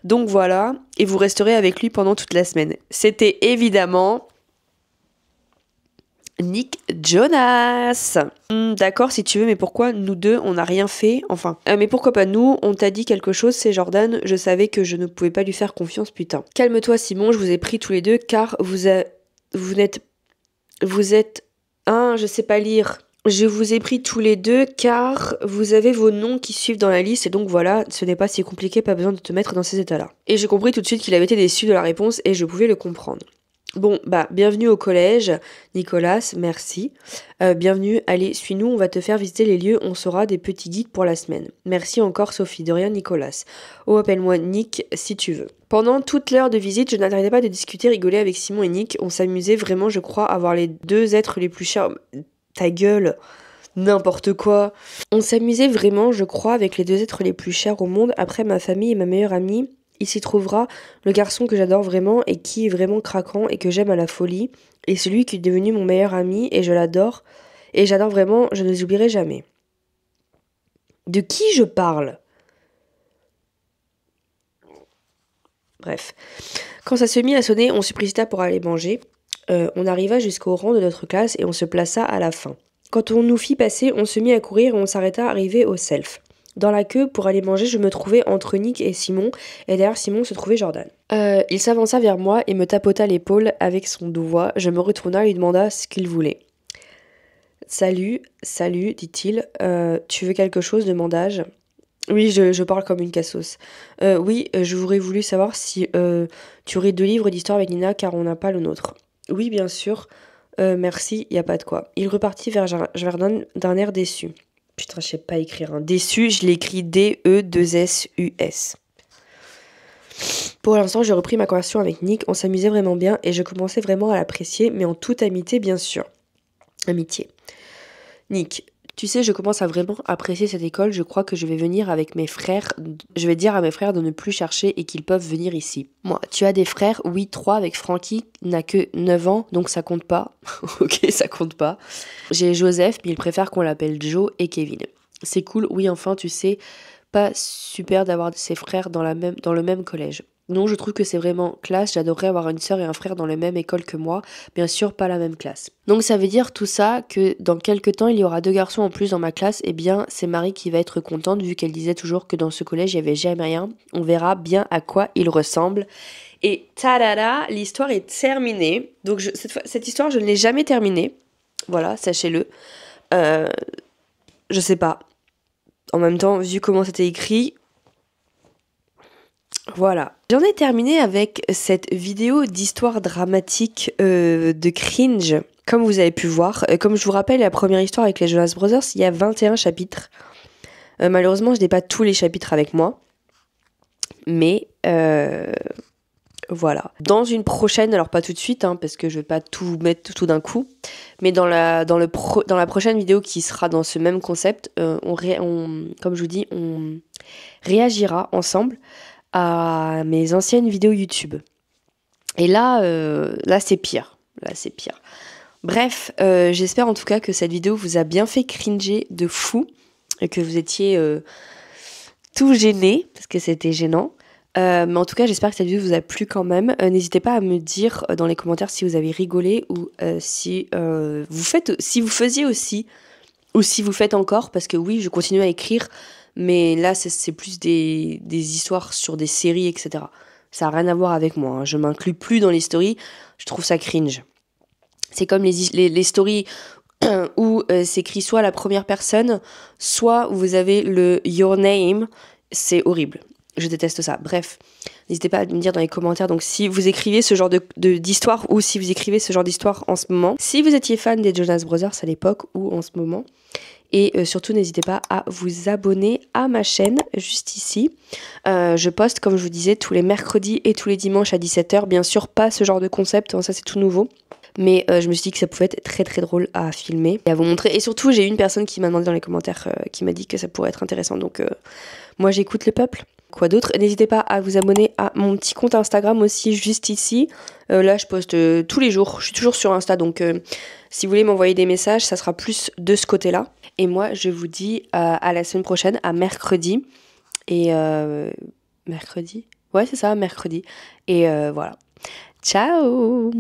Donc voilà, et vous resterez avec lui pendant toute la semaine. C'était évidemment Nick Jonas. D'accord si tu veux, mais pourquoi nous deux on n'a rien fait? Enfin, mais pourquoi pas nous? On t'a dit quelque chose, c'est Jordan. Je savais que je ne pouvais pas lui faire confiance, putain. Calme-toi Simon, je vous ai pris tous les deux car vous êtes... je sais pas lire. Je vous ai pris tous les deux car vous avez vos noms qui suivent dans la liste et donc voilà, ce n'est pas si compliqué, pas besoin de te mettre dans ces états-là. Et j'ai compris tout de suite qu'il avait été déçu de la réponse et je pouvais le comprendre. Bon, bienvenue au collège, Nicolas, merci. Bienvenue, allez, suis-nous, on va te faire visiter les lieux, on saura des petits guides pour la semaine. Merci encore Sophie, de rien Nicolas. Oh, appelle-moi Nick si tu veux. Pendant toute l'heure de visite, je n'arrêtais pas de discuter, rigoler avec Simon et Nick. On s'amusait vraiment, je crois, à voir les deux êtres les plus chers... Ta gueule, n'importe quoi. On s'amusait vraiment, je crois, avec les deux êtres les plus chers au monde, après ma famille et ma meilleure amie, il s'y trouvera le garçon que j'adore vraiment et qui est vraiment craquant et que j'aime à la folie. Et celui qui est devenu mon meilleur ami et je l'adore. Et j'adore vraiment, je ne les oublierai jamais. De qui je parle? Bref. Quand ça se mit à sonner, on se précipita pour aller manger. On arriva jusqu'au rang de notre classe et on se plaça à la fin. Quand on nous fit passer, on se mit à courir et on s'arrêta arrivé au self. Dans la queue pour aller manger, je me trouvais entre Nick et Simon, et derrière Simon se trouvait Jordan. Il s'avança vers moi et me tapota l'épaule avec son doigt. Je me retourna et lui demanda ce qu'il voulait. Salut, dit-il. Tu veux quelque chose, demanda-je. Oui, je parle comme une cassos. Oui, j'aurais voulu savoir si tu aurais 2 livres d'histoire avec Nina car on n'a pas le nôtre. Oui, bien sûr. Merci, y a pas de quoi. Il repartit vers Jordan d'un air déçu. Putain, je sais pas écrire. Hein. Déçu, je l'écris D-E-2-S-U-S. Pour l'instant, j'ai repris ma conversation avec Nick. On s'amusait vraiment bien et je commençais vraiment à l'apprécier, mais en toute amitié, bien sûr. Amitié. Nick, tu sais, je commence à vraiment apprécier cette école. Je crois que je vais venir avec mes frères. Je vais dire à mes frères de ne plus chercher et qu'ils peuvent venir ici. Moi, tu as des frères? Oui, 3 avec Frankie, n'a que 9 ans, donc ça compte pas. Ok, ça compte pas. J'ai Joseph, mais il préfère qu'on l'appelle Joe et Kevin. C'est cool, oui, enfin, tu sais, pas super d'avoir ses frères dans le même collège. Non, je trouve que c'est vraiment classe. J'adorerais avoir une sœur et un frère dans la même école que moi. Bien sûr, pas la même classe. Donc ça veut dire tout ça que dans quelques temps, il y aura 2 garçons en plus dans ma classe. Eh bien, c'est Marie qui va être contente vu qu'elle disait toujours que dans ce collège, il n'y avait jamais rien. On verra bien à quoi ils ressemblent. Et tadada, l'histoire est terminée. Donc cette histoire, je ne l'ai jamais terminée. Voilà, sachez-le. Je sais pas. En même temps, vu comment c'était écrit... Voilà. J'en ai terminé avec cette vidéo d'histoire dramatique de cringe. Comme vous avez pu voir, comme je vous rappelle, la première histoire avec les Jonas Brothers, il y a 21 chapitres. Malheureusement, je n'ai pas tous les chapitres avec moi. Mais voilà. Dans une prochaine, alors pas tout de suite, hein, parce que je vais pas tout mettre tout d'un coup, mais dans la prochaine vidéo qui sera dans ce même concept, comme je vous dis, on réagira ensemble à mes anciennes vidéos YouTube. Et là c'est pire. Là, c'est pire. Bref, j'espère en tout cas que cette vidéo vous a bien fait cringer de fou et que vous étiez tout gênés, parce que c'était gênant. Mais en tout cas, j'espère que cette vidéo vous a plu quand même. N'hésitez pas à me dire dans les commentaires si vous avez rigolé ou si vous faisiez aussi ou si vous faites encore, parce que oui, je continue à écrire. Mais là, c'est plus des histoires sur des séries, etc. Ça n'a rien à voir avec moi. Hein. Je m'inclus plus dans les stories. Je trouve ça cringe. C'est comme les stories où c'est écrit soit à la première personne, soit où vous avez le your name. C'est horrible. Je déteste ça. Bref, n'hésitez pas à me dire dans les commentaires. Donc, si vous écrivez ce genre d'histoire ou si vous écrivez ce genre d'histoire en ce moment. Si vous étiez fan des Jonas Brothers à l'époque ou en ce moment. Et surtout, n'hésitez pas à vous abonner à ma chaîne, juste ici. Je poste, comme je vous disais, tous les mercredis et tous les dimanches à 17h. Bien sûr, pas ce genre de concept, hein, ça c'est tout nouveau. Mais je me suis dit que ça pouvait être très très drôle à filmer et à vous montrer. Et surtout, j'ai eu une personne qui m'a demandé dans les commentaires, qui m'a dit que ça pourrait être intéressant. Donc moi, j'écoute le peuple. Quoi d'autre? N'hésitez pas à vous abonner à mon petit compte Instagram aussi, juste ici. Là, je poste tous les jours. Je suis toujours sur Insta, donc si vous voulez m'envoyer des messages, ça sera plus de ce côté-là. Et moi, je vous dis à la semaine prochaine, à mercredi. Et mercredi? Ouais, c'est ça, mercredi. Et voilà. Ciao!